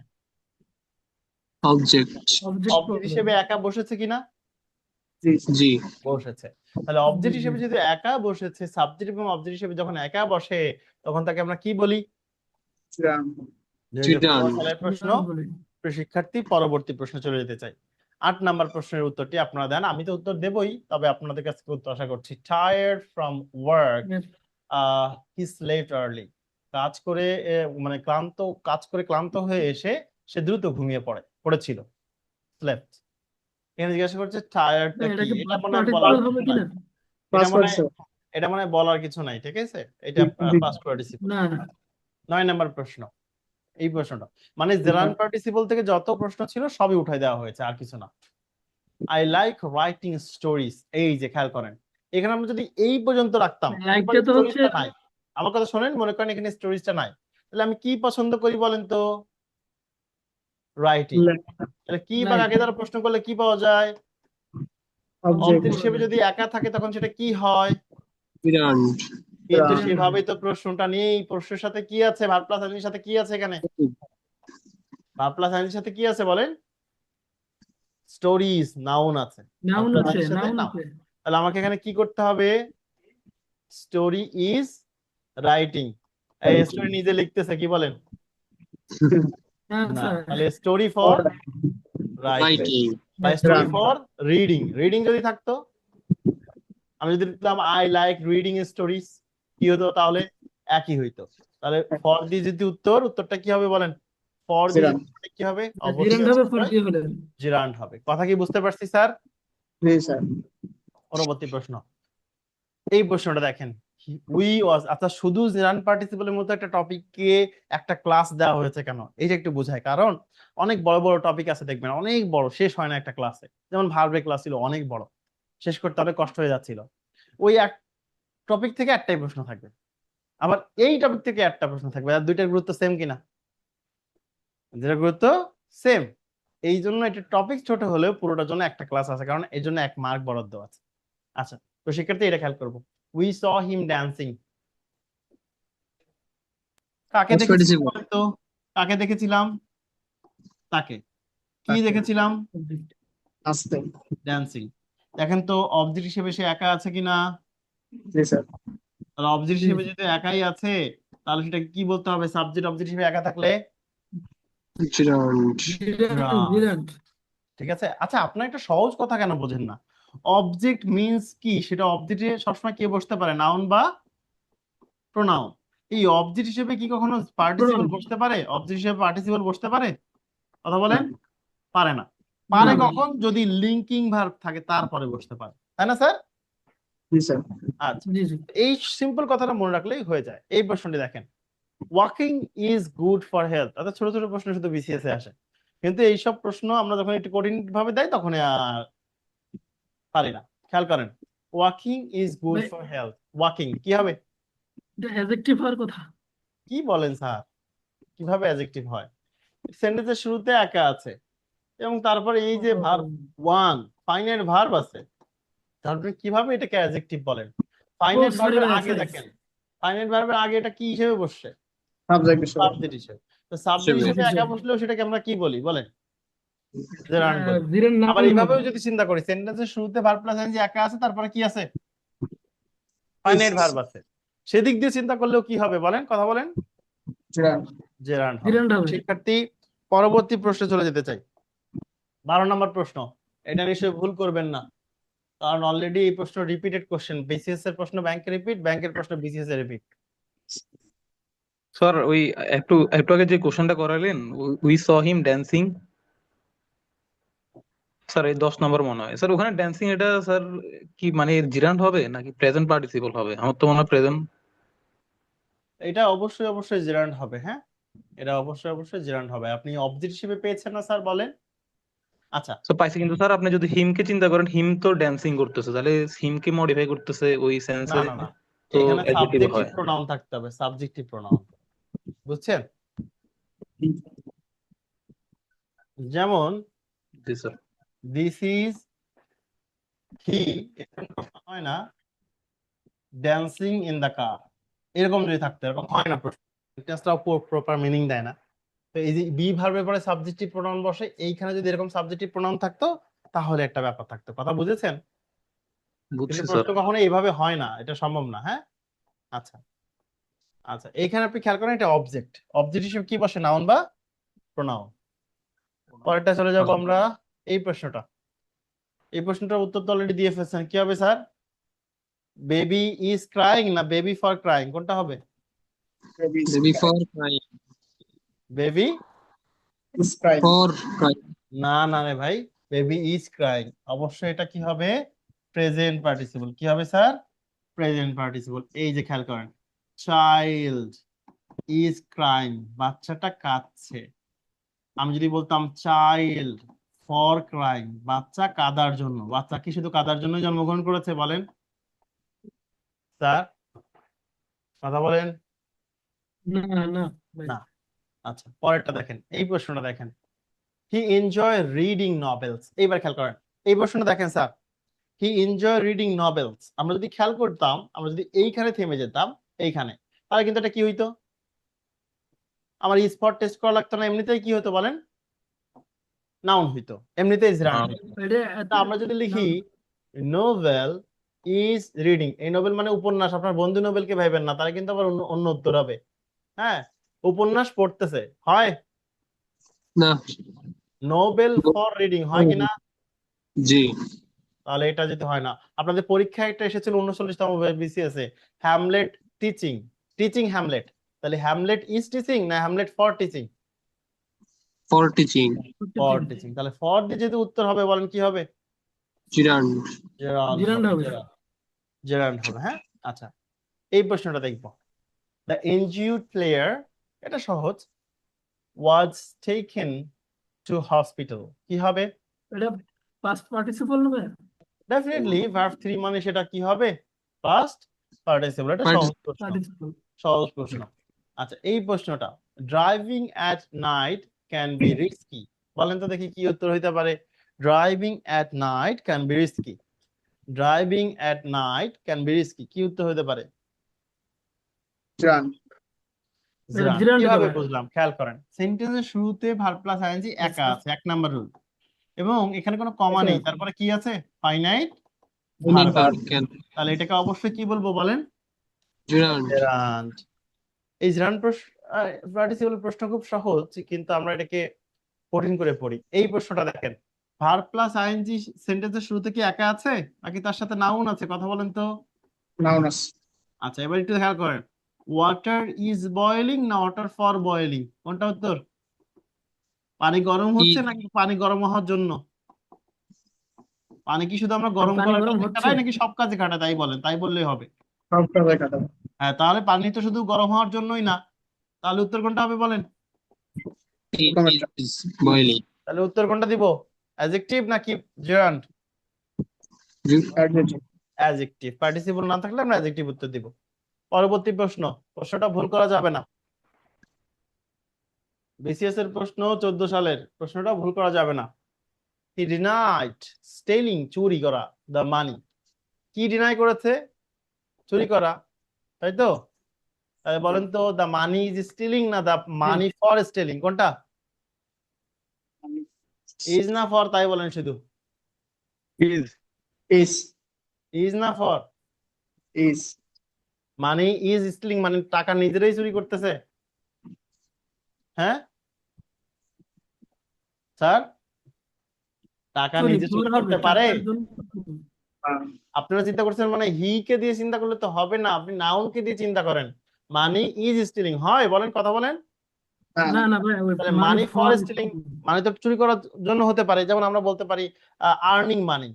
object, অবজেক্ট অবজেক্ট হিসেবে একা বসেছে কিনা? জি G, বসেছে। তাহলে অবজেক্ট হিসেবে যদি একা বসেছে, সাবজেক্ট এবং অবজেক্ট হিসেবে যখন একা বসে তখন তাকে আমরা কি বলি? জিরান Jiran, সালের প্রশ্ন। বলি। প্রিয় শিক্ষার্থী, পরবর্তী প্রশ্নে চলে যেতে চাই। 8 নাম্বার প্রশ্নের উত্তরটি আপনারা দেন। আমি তো উত্তর দেবই, তবে আপনাদের কাছ থেকে উত্তর আশা করছি। Tired from work, he slept early. কাজ করে মানে কাজ করে ক্লান্ত হয়ে এসে সে দ্রুত ঘুমিয়ে পড়েছিল। স্লেপ্ট। এখানে জিজ্ঞাসা করছে টায়ার্ডটা এটা কি? কি এটা মনে হয় পার্টিকুলার বলার হবে কিছু কিনা? নাই। এটা পাস মনে হয় করছে এটা মনে হয় বলার কিছু নাই, ঠিক আছে? এটা জি। Past participle. না 9 নাম্বার প্রশ্ন, এই প্রশ্নটা মানে জেরান পার্টিসিপল থেকে যত প্রশ্ন ছিল সবই উঠাই দেওয়া হয়েছে, আর কিছু না। আই লাইক রাইটিং স্টোরিজ, এই যে খেয়াল করেন, এখানে আমরা যদি এই পর্যন্ত রাখতাম, লাইকটা তো হচ্ছে স্টোরিজটা নাই। আমার কথা শোনেন, মনে করেন এখানে স্টোরিজটা নাই, তাহলে আমি কি পছন্দ করি বলেন তো? রাইটিং। তাহলে কি বা Right. আগে দ্বারা প্রশ্ন করলে কি পাওয়া যায়? অবজেক্ট অবজেক্ট হিসেবে যদি একা থাকে তখন সেটা কি হয়? Jiran, কিন্তু Jiran. সেভাবেই তো প্রশ্নটা নেই। প্রশ্নের সাথে কি আছে? ভার্ব প্লাস আইএনজির সাথে কি আছে এখানে? ভার্ব প্লাস আইএনজির সাথে কি আছে বলেন? স্টোরিজ, নাউন আছে। নাউন verb plus আছে, ing এর সাথে নাউন noun। আছে। তাহলে আমাকে এখানে কি করতে হবে? Story is writing. এই স্টোরি নিজে লিখতেছে, কি বলেন? হ্যাঁ না, স্যার। তাহলে স্টোরি ফর রাইটিং writing, বা story Right. For reading. Reading যদি থাকতো, আমি যদি লিখতাম আই লাইক রিডিং স্টোরিজ, কি হতো তাহলে? একই হইতো। তাহলে ফর দিয়ে যদি উত্তরটা কি হবে বলেন? ফর দিয়ে জিরান। যদি কি হবে? জিরান্ড হবে ফর অবশ্যই দিয়ে হলেন। জিরান্ড হবে। কথা কি বুঝতে পারছি স্যার? জি স্যার পরবর্তী প্রশ্ন, এই প্রশ্নটা দেখেন। উই ওয়াজ, আচ্ছা শুধু জিরান পার্টিসিপলের মতো একটা টপিককে একটা ক্লাস দেওয়া হয়েছে কেন? এইটা একটু বোঝায়। কারণ অনেক বড় বড় টপিক আছে, দেখবেন অনেক বড়, শেষ হয় না একটা ক্লাসে। যেমন ভার্বের ক্লাস ছিল অনেক বড়, শেষ করতে অনেক কষ্ট হয়ে যাচ্ছিল। ওই এক টপিক থেকে একটাই প্রশ্ন থাকবে, আবার এই টপিক থেকে একটা প্রশ্ন থাকবে, আর দুইটার গুরুত্ব সেম কিনা? যেটা গুরুত্ব সেম। এই জন্য এটা টপিক ছোট হলেও পুরোটার জন্য একটা ক্লাস আছে, কারণ এই জন্য 1 মার্ক বরাদ্দ আছে। আচ্ছা, তো শিক্ষার্থী এটা খেয়াল করবো। উই স হিম ড্যান্সিং, কাকে past দেখেছিলাম participle, বলেন তো? কাকে দেখেছিলাম? তাকে। কি তাকে। দেখেছিলাম? আসতে ড্যান্সিং। দেখেন তো অবজেক্ট হিসেবে সে একা আছে কিনা? জি স্যার তাহলে অবজেক্ট হিসেবে যদি একাই আছে, তাহলে সেটা কি বলতে হবে? সাবজেক্ট অবজেক্ট হিসেবে একা থাকলে Jiran, জিরান্ড। ঠিক আছে। আচ্ছা, আপনার একটা সহজ কথা কেন বোঝেন না? অবজেক্ট মিন্স কি? সেটা অবজেক্টে সবসময় কে বসতে পারে? নাউন বা প্রোনাউন। এই অবজেক্ট হিসেবে কি কখনো পার্টিসিপল বসতে পারে? অবজেক্ট হিসেবে পার্টিসিপল বসতে পারে? কথা বলেন। পারে না। পারে না। কখন? যদি লিঙ্কিং ভার্ব থাকে তারপরে বসতে পারে, তাই না স্যার? জি স্যার আচ্ছা, জি জি। এই সিম্পল কথাটা মনে রাখলেই হয়ে যায়। এই প্রশ্নটি দেখেন, walking is good for health. অর্থাৎ ছোট ছোট প্রশ্ন শুধু বিসিএস এ আসে, কিন্তু এইসব প্রশ্ন আমরা যখন একটু কঠিন ভাবে দেয় তখন আর পারি না। খেয়াল করেন, ওয়াকিং ইজ গুড ভাই, ফর হেলথ, ওয়াকিং কি হবে? এটা অ্যাডজেক্টিভ হওয়ার কথা। কি বলেন স্যার, কিভাবে অ্যাডজেক্টিভ হয়? সেন্টেন্সের শুরুতে একা আছে এবং তারপরে এই যে ভার্ব ওয়ান, ফাইনাইট ভার্ব আছে, তারপরে কিভাবে এটাকে অ্যাডজেক্টিভ বলেন? ফাইনাইট সরি ভার্বের ভাই, আগে sorry. দেখেন, ফাইনাইট ভার্বের আগে এটা কি হিসেবে বসছে? সাবজেক্ট হিসেবে সাবজেক্ট হিসেবে। তো সাবজেক্ট হিসেবে একা বসলেও সেটাকে আমরা কি বলি বলেন? জেরান্ড বলি। জিরান্ড না আবার বললে এইভাবেও যদি চিন্তা করি, সেন্টেন্সের শুরুতে ভার্ব প্লাস আইএনজি একা আছে, তারপরে কি আছে? ফাইনাইট ভার্ব আছে। সেদিক দিয়ে চিন্তা করলেও কি হবে বলেন? কথা বলেন। জিরান জেরান্ড হবে। জিরান্ড হবে। শিক্ষার্থী, পরবর্তী প্রশ্নে চলে যেতে চাই। 12 নম্বর প্রশ্ন, এটা নিশ্চয়ই ভুল করবেন না, কারণ অলরেডি এই প্রশ্ন রিপিটেড কোশ্চেন। বিসিএস এর প্রশ্ন ব্যাংকে রিপিট, ব্যাংকের প্রশ্ন বিসিএস এ রিপিট। স্যার ওই একটু একটু আগে যে কোশ্চেনটা করালেন, we saw him dancing, sir এই 10 নম্বর মনে হয়। স্যার ওখানে ড্যান্সিং এটা স্যার কি মানে জিরান্ড হবে নাকি প্রেজেন্ট পার্টিসিপল হবে? আমার তো মনে হয় প্রেজেন্ট। এটা অবশ্যই অবশ্যই জেরান্ড হবে। হ্যাঁ, এটা অবশ্যই অবশ্যই জেরান্ড হবে। আপনি অবজেক্ট হিসেবে পেয়েছেন না স্যার, বলেন। আচ্ছা, তো পাইছি, কিন্তু স্যার আপনি যদি হিমকে চিন্তা করেন, হিম তো ড্যান্সিং করতেছে, তাহলে হিমকে মডিফাই করতেছে ওই না সেন্সে, না না, তো এখানে অ্যাডজেক্টিভ সাবজেক্টিভ হয়। প্রোনাউন থাকতে হবে, সাবজেক্টিভ প্রোনাউন, বুঝছেন? যেমন জি স্যার। দিস ইজ হি, হয় না ড্যান্সিং ইন দ্য কার, এরকম যদি থাকতো, এরকম হয় না। প্রশ্নটাও প্রপার মিনিং দেয় না। তো এই যে বি ভার্বের পরে সাবজেক্টিভ প্রোনাউন বসে, এইখানে যদি এরকম সাবজেক্টিভ প্রোনাউন থাকতো তাহলে একটা ব্যাপার থাকতো। কথা বুঝেছেন? বুঝছি কিন্তু স্যার। প্রশ্ন কখনো এইভাবে হয় না, এটা সম্ভব না। হ্যাঁ, আচ্ছা আচ্ছা, এইখানে আপনি খেয়াল করেন এটা অবজেক্ট, অবজেক্ট হিসেবে কি বসে, নাউন বা প্রোনাউন। পরেরটা চলে যাবো আমরা, এই প্রশ্নটা। এই প্রশ্নটার উত্তর তো অলরেডি দিয়ে ফেলছেন। কি হবে স্যার? বেবি ইজ ক্রাইং না বেবি ফর ক্রাইং, কোনটা হবে? Baby for crying. Baby, is crying. For crying. না না রে ভাই, বেবি ইজ ক্রাইং, অবশ্যই এটা কি হবে? Present participle. কি হবে স্যার? Present participle. এই যে খেয়াল করেন, চাইল্ড ইজ ক্রাইং, বাচ্চাটা কাঁদছে। আমি যদি বলতাম চাইল্ড ফর ক্রাইং, বাচ্চা কাদার জন্য, বাচ্চা কি শুধু কাদার জন্য জন্মগ্রহণ করেছে বলেন স্যার? কথা বলেন। না না ভাই। না। আচ্ছা, পরেরটা দেখেন, এই প্রশ্নটা দেখেন, হি এনজয় রিডিং নভেলস। এইবার খেয়াল করেন, এই প্রশ্নটা দেখেন স্যার, হি এনজয় রিডিং নভেলস। আমরা যদি খেয়াল করতাম, আমরা যদি এইখানে থেমে যেতাম, এইখানে, তাহলে কিন্তু এটা কি হইতো? আমার স্পট টেস্ট করা লাগতো না, এমনিতেই কি হতো বলেন? নাউন হইতো, এমনিতেই জিরান হইতো। তা আমরা যদি লিখি নোভেল ইজ রিডিং, এই নোবেল মানে উপন্যাস, আপনার বন্ধু নোবেলকে ভাইবেন না, তাহলে কিন্তু আবার অন্য অন্য উত্তর হবে। হ্যাঁ, উপন্যাস পড়তেছে হয়, না। নোবেল ফর রিডিং হয় কিনা? জি। তাহলে এটা যদি হয় না, আপনাদের পরীক্ষায় একটা এসেছিল 39তম বিসিএস এ, হ্যামলেট টিচিং, টিচিং হ্যামলেট, তাহলে হ্যামলেট ইজ টিচিং না Hamlet for teaching? For teaching. For teaching. তাহলে ফর দিয়ে যদি উত্তর হবে বলেন কি হবে? Gerund. জিরান্ড হবে। জেরান্ড হবে। হ্যাঁ, আচ্ছা, এই প্রশ্নটা দেখবো। দ্য ইনজিউর্ড প্লেয়ার, এটা সহজ, ওয়াজ টেকেন টু হসপিটাল, কি হবে? এটা পাস্ট পার্টিসিপল নেবে। ডেফিনেটলি ভার্ব 3 মানে সেটা কি হবে? Past participle. এটা সহজ প্রশ্ন, পার্টিসিপল। সহজ প্রশ্ন। আচ্ছা, এই প্রশ্নটা, driving at night can be risky, বলেন তো দেখি কি উত্তর হইতে পারে? Driving at night can be risky, driving at night can be risky, কি উত্তর হতে পারে? Jiran. জিরান। জিরান্ড কিভাবে হবে। বুঝলাম? খেয়াল করেন, সেন্টেন্সের শুরুতে ভার্ব প্লাস আইএনজি একা আছে, 1 নাম্বার রুল, এবং এখানে কোনো কমা নেই, তারপরে কি আছে? ফাইনাইট ভার্ব Verb আছে। can. তাহলে এটাকে অবশ্যই কি বলবো বলেন? Gerund. জেরান্ড। এই জেরান্ড পার্টিসিপল প্রশ্ন খুব সহজ, কিন্তু আমরা এটাকে কঠিন করে পড়ি। এই প্রশ্নটা দেখেন, ভার্ব প্লাস আইএনজি সেন্টেন্সের শুরুতে কি একা আছে নাকি তার সাথে নাউন আছে? কথা বলেন তো। Noun us. আচ্ছা, এবার একটু খেয়াল করেন, ওয়াটার ইজ বয়েলিং না ওয়াটার ফর বয়েলিং, কোনটা উত্তর? পানি গরম হচ্ছে Is. নাকি পানি গরম হওয়ার জন্য? পানি কি শুধু আমরা গরম পানি করার গরম কাজে হচ্ছে। খাটাই নাকি সব কাজে খাটাই? তাই বলেন, তাই বললেই হবে। সব কাজে খাটাবো। হ্যাঁ, তাহলে পানি তো শুধু গরম হওয়ার জন্যই না, তাহলে উত্তর কোনটা হবে বলেন? Is boiling. তাহলে উত্তর কোনটা দিব? অ্যাডজেক্টিভ নাকি জেরান্ড? Adjective. অ্যাডজেক্টিভ। পার্টিসিপল না থাকলে আমরা অ্যাডজেক্টিভ উত্তর দিব। পরবর্তী প্রশ্ন, প্রশ্নটা ভুল করা যাবে না, বিসিএস এর প্রশ্ন 14 সালের, প্রশ্নটা ভুল করা যাবে না। হি ডিনাইড স্টেলিং, চুরি করা, দ্য মানি। কি ডিনাই করেছে? চুরি করা, তাই তো? তাহলে বলেন তো, দ্য মানি ইজ স্টিলিং না দ্য মানি ফর স্টেলিং, কোনটা? ইজ না ফর, তাই বলেন শুধু। Is Is. ইজ না for? Is. Money is stealing মানে টাকা নিজেরাই চুরি করতেছে। হ্যাঁ স্যার, টাকা চুরি নিজে চুরি ফর হবে, করতে পারে? টাকার জন্য। আপনারা চিন্তা করছেন মানে হি কে দিয়ে চিন্তা করলে তো হবে না, আপনি নাউন কে দিয়ে চিন্তা করেন। মানি ইজ স্টিলিং হয়, বলেন, কথা বলেন। না না ভাই, ওই তাহলে মানি মানি ফর ফর। স্টিলিং মানে তো চুরি করার জন্য হতে পারে, যেমন আমরা বলতে পারি আর্নিং মানি,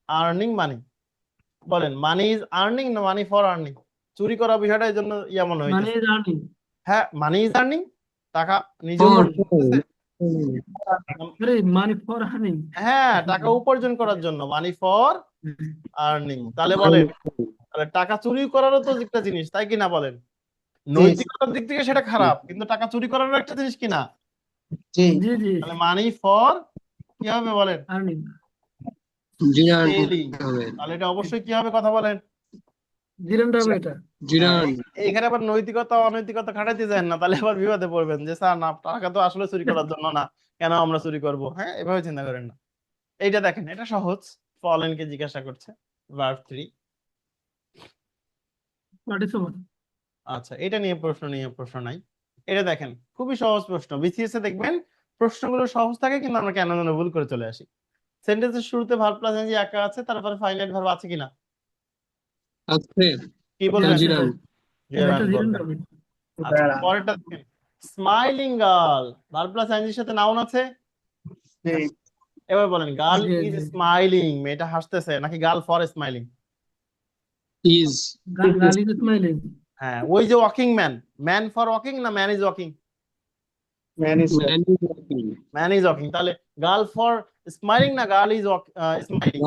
আর্নিং মানি। বলেন, মানি ইজ আর্নিং না মানি ফর আর্নিং? চুরি করা বিষয়টা এই জন্য এমন মানি হয়েছে। Is earning. হ্যাঁ, মানি ইজ আর্নিং, টাকা নিজে For. উপার্জন করতেছে। আরে মানি ফর আর্নিং। হ্যাঁ, টাকা উপার্জন করার জন্য, মানি ফর আর্নিং। তাহলে বলেন, তাহলে টাকা চুরি করারও তো একটা জিনিস, তাই কিনা বলেন? নৈতিকতার দিক থেকে সেটা খারাপ, কিন্তু টাকা চুরি করারও একটা জিনিস কিনা? জি। জি জি, তাহলে মানি ফর কি হবে বলেন? আর্নিং। Gerund stealing. হবে। তাহলে এটা অবশ্যই কি হবে, কথা বলেন? জিরান্ড হবে এটা। Jiran. এখানে আবার নৈতিকতা অনৈতিকতা খাটাইতে যায় না, তাহলে আবার বিপদে পড়বেন যে স্যার না টাকা তো আসলে চুরি করার জন্য না, কেন আমরা চুরি করব? হ্যাঁ, এভাবে চিন্তা করেন না। এইটা দেখেন, এটা সহজ। ফলেনকে জিজ্ঞাসা করছে ভার্ব 3। পার্টিসিপল। আচ্ছা, এটা নিয়ে প্রশ্ন নাই। এটা দেখেন, খুবই সহজ প্রশ্ন। বিসিএস এ দেখবেন প্রশ্নগুলো সহজ থাকে, কিন্তু আমরা কেন যেন ভুল করে চলে আসি। সেন্টেন্সের শুরুতে ভার্ব প্লাস এনজি একা আছে, তারপরে ফাইনাইট ভার্ব আছে কিনা? আছে। কি বলবেন? জিরান। জিরান এটা জিরো বলবেন। হবে। আচ্ছা, পরেরটা দেখেন, স্মাইলিং গার্ল ভার্ব প্লাস এনজির সাথে নাউন আছে। এবার বলেন, গার্ল জি, ইজ জি। স্মাইলিং, মেয়েটা হাসতেছে, নাকি girl for smiling? Is. Girl is smiling. হ্যাঁ, ওই যে walking man, man for walking না man is walking? Man is walking. Man is walking. তাহলে গার্ল ফর স্মাইলিং না girl is smiling?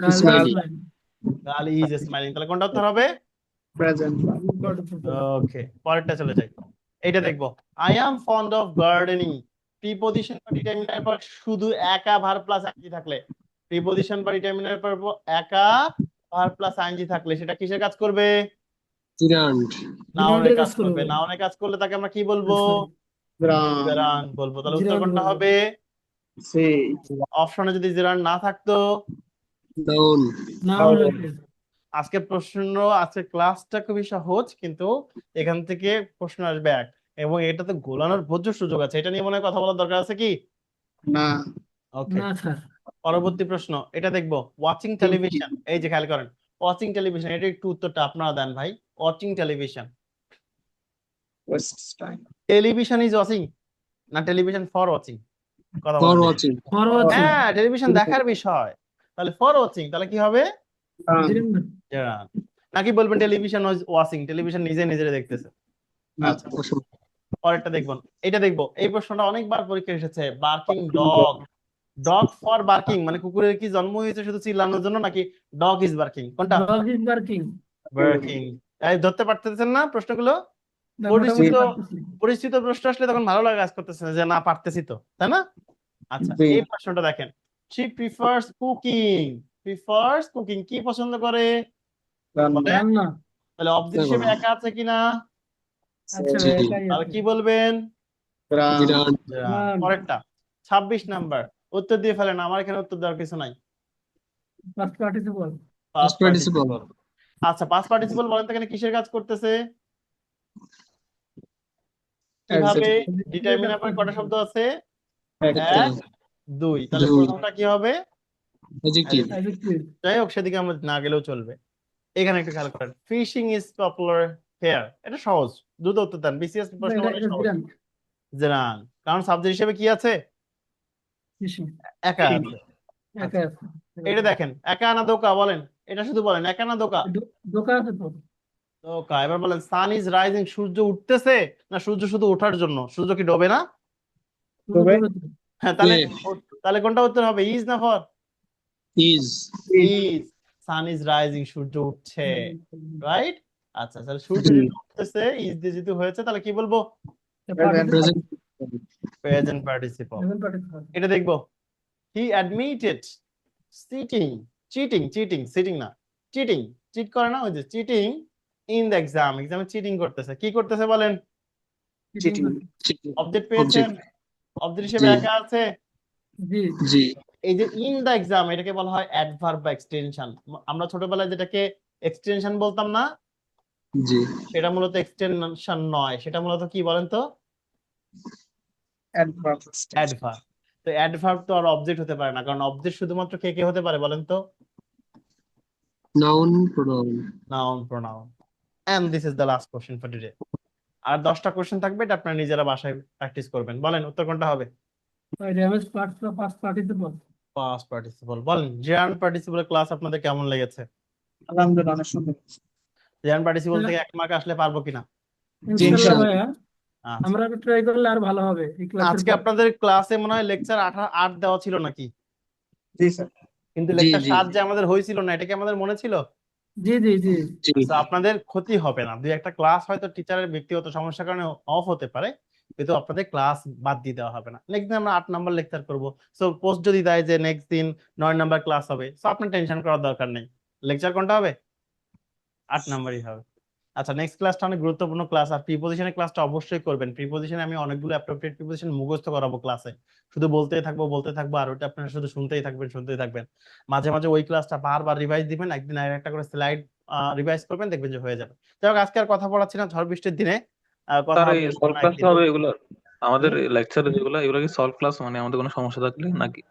Girl is Smiling. Smiling. Girl is smiling. তাহলে কোনটা উত্তর হবে? প্রেজেন্ট। ওকে, পরেরটা চলে যাই। এটা দেখবো, I am fond of gardening. Preposition বা ডিটারমিনার পর শুধু একা ভার্ব প্লাস আইএনজি থাকলে, প্রিপজিশন বা ডিটারমিনার পর একা ভার্ব প্লাস আইএনজি থাকলে সেটা কিসের কাজ করবে? Jiran. নাউনের কাজ কাজ করবে। করবে। নাউনের কাজ করলে তাকে আমরা কি বলবো? গ্রাম। জেরান বলবো। তাহলে উত্তর জিরান কোনটা বলবো। হবে? সে অপশনে যদি জেরান না থাকতো? Noun. Noun Noun. হইবে। আজকে আজকে ক্লাসটা খুবই সহজ, কিন্তু এখান থেকে প্রশ্ন আসবে এক, এবং এটাতে গোলানোর প্রচুর সুযোগ আছে। এটা নিয়ে মনে হয় কথা বলার দরকার আছে কি? না। ওকে, না স্যার। পরবর্তী প্রশ্ন এটা দেখবো, ওয়াচিং টেলিভিশন। এই যে খেয়াল করেন, ওয়াচিং টেলিভিশন, এটা একটু উত্তরটা আপনারা দেন ভাই। Watching television, waste time. Television is watching না টেলিভিশন ফর ওয়াচিং? কথা For বলেন। watching. For watching. হ্যাঁ, টেলিভিশন দেখার বিষয়, তাহলে ফর ওয়াচিং। তাহলে কি হবে? জিরান। নাকি বলবেন টেলিভিশন ওয়াচিং, টেলিভিশন নিজে নিজে দেখতেছে? আচ্ছা, পরেরটা দেখবেন। এটা দেখবো, এই প্রশ্নটা অনেকবার পরীক্ষা এসেছে। Barking dog, dog for barking মানে কুকুরের কি জন্ম হয়েছে শুধু চিল্লানোর জন্য, নাকি ডগ ইজ বার্কিং? কোনটা? Dog is barking. বার্কিং। এই ধরতে পারতেছেন না প্রশ্নগুলো? মোটামুটি পরিচিত পারতেছি। পরিচিত প্রশ্ন আসলে তখন ভালো লাগে, কাজ করতেছে না যে না পারতেছি তো, তাই না? আচ্ছা, জি। এই প্রশ্নটা দেখেন, she prefers cooking. Prefers cooking, কি পছন্দ করে? বলে। রান্না। তাহলে অবজেক্ট হিসেবে একা আছে কিনা? আচ্ছা জি। একাই তাহলে আছে। কি বলবেন? গ্রাম। Jiran. পরেরটা 26 নাম্বার, উত্তর দিয়ে ফেলেন, আমার এখানে উত্তর দেওয়ার কিছু নাই। First participle. Past participle. Participle. আচ্ছা, পাস্ট পার্টিসিপল বলেন তো এখানে কিসের কাজ করতেছে? কিভাবে? ডিটারমিনার পরে কয়টা শব্দ আছে? একটা। এক, দুই। তাহলে দুই। প্রথমটা কি হবে? Adjective. অ্যাডজেক্টিভ। যাই হোক, সেদিকে আমরা না গেলেও চলবে। এখানে একটু খেয়াল করেন, ফিশিং ইজ পপুলার হেয়ার। এটা সহজ, দ্রুত উত্তর দেন। বিসিএস প্রশ্ন এটা মানে সহজ। জিরান। জেরান, কারণ সাবজেক্ট হিসেবে কি আছে? ফিশিং। একা আছে। একা আছে। এটা দেখেন, একা না দোকা বলেন, এটা শুধু বলেন একা না দোকা? দোকান আছে তো। দোকা। এবার বলেন, সান ইজ রাইজিং, সূর্য উঠতেছে না সূর্য শুধু ওঠার জন্য? সূর্য কি ডোবে না? ডোবে। হ্যাঁ, তাহলে Yeah. তাহলে কোনটা উত্তর হবে? ইজ না for? Is. Is. Sun is rising, সূর্য উঠছে, রাইট? আচ্ছা, তাহলে সূর্য জি। যদি উঠতেছে, ইজ দিয়ে যদি হয়েছে, তাহলে কি বলবো? Present. Present participle. এটা দেখবো, হি অ্যাডমিটেড চিটিং না, চিট করে না, ওই যে চিটিং ইন দ্য এক্সামে চিটিং করতেছে। কি করতেছে বলেন? চিটিং। অবজেক্ট পেয়েছেন? অবজেক্ট হিসেবে জি। একা আছে। জি। G. এই যে ইন দ্য এক্সাম, এটাকে বলা হয় অ্যাডভার্ব বা এক্সটেনশন। আমরা ছোটবেলায় যেটাকে এক্সটেনশন বলতাম না, G. সেটা মূলত এক্সটেনশন নয়, সেটা মূলত কি বলেন তো? অ্যাডভার্ব। অ্যাডভার্ব। তো অ্যাডভার্ব তো আর অবজেক্ট হতে পারে না, কারণ অবজেক্ট শুধুমাত্র কে কে হতে পারে বলেন তো? Noun, pronoun. Noun, pronoun. And this is the last question for today. আর 10টা কোশ্চেন থাকবে, এটা আপনারা নিজেরা বাসায় প্র্যাকটিস করবেন। বলেন উত্তর কোনটা হবে? First participle. Past participle. বলেন, জেয়ার্ন পার্টিসিপল ক্লাস আপনাদের কেমন লেগেছে? আলহামদুলিল্লাহ, অনেক সুন্দর। জেয়ার্ন পার্টিসিপল থেকে 1 মার্ক আসলে পারবো কিনা? ইনশাআল্লাহ ইনশাআল্লাহ। ভাইয়া। আচ্ছা, আমরা ট্রাই করলে আর ভালো হবে এই ক্লাসের আজকে পর। আপনাদের ক্লাসে মনে হয় লেকচার 8 দেওয়া ছিল নাকি? জি স্যার। কিন্তু জি, লেকচার জি। 7 যে আমাদের হয়েছিল না, এটা কি আমাদের মনে ছিল? জি জি জি। G. তো আপনাদের ক্ষতি হবে না, 2-1টা ক্লাস হয়তো টিচারের ব্যক্তিগত সমস্যার কারণে অফ হতে পারে, কিন্তু আপনাদের ক্লাস বাদ দিয়ে দেওয়া হবে না। নেক্সট দিন আমরা 8 নাম্বার লেকচার করব। সো পোস্ট যদি দেয় যে নেক্সট দিন 9 নাম্বার ক্লাস হবে, সো আপনার টেনশন করার দরকার নেই। লেকচার কোনটা হবে? 8 নাম্বারই হবে। আচ্ছা, নেক্সট ক্লাসটা অনেক গুরুত্বপূর্ণ ক্লাস, আর প্রিপজিশনের ক্লাসটা অবশ্যই করবেন। প্রিপজিশনে আমি অনেকগুলো অ্যাপ্রোপ্রিয়েট প্রিপজিশন মুখস্থ করাবো ক্লাসে, শুধু বলতেই থাকবো, আর ওটা আপনারা শুধু শুনতেই থাকবেন। মাঝে মাঝে ওই ক্লাসটা বারবার রিভাইজ দিবেন, একদিন আর একটা করে স্লাইড রিভাইজ করবেন, দেখবেন যে হয়ে যাবে। যাই হোক, আজকে আর কথা বলাচ্ছি না, ঝড় বৃষ্টির দিনে কথা স্যার হবে এই অন্য সলভ ক্লাস একদিন। হবে এগুলো আমাদের হুম? লেকচারে যেগুলো এগুলো কি সলভ ক্লাস, মানে আমাদের কোনো সমস্যা থাকলে নাকি?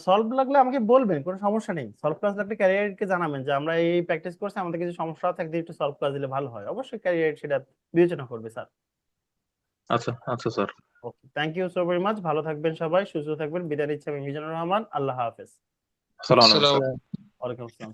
সলভ লাগলে আমাকে বলবেন, কোনো সমস্যা নেই। সলভ ক্লাস লাগলে ক্যারিয়ারকে জানাবেন যে আমরা এই প্র্যাকটিস করছি, আমাদের কিছু সমস্যা থাকে, একটু সলভ ক্লাস দিলে ভালো হয়। অবশ্যই ক্যারিয়ার সেটা বিবেচনা করবে স্যার। আচ্ছা আচ্ছা sir. Okay, thank you so very much. ভালো থাকবেন সবাই, সুস্থ থাকবেন। বিদায় নিচ্ছি আমি মিজানুর রহমান। আল্লাহ হাফেজ। আসসালামু আলাইকুম স্যার। ওয়ালাইকুম আসসালাম।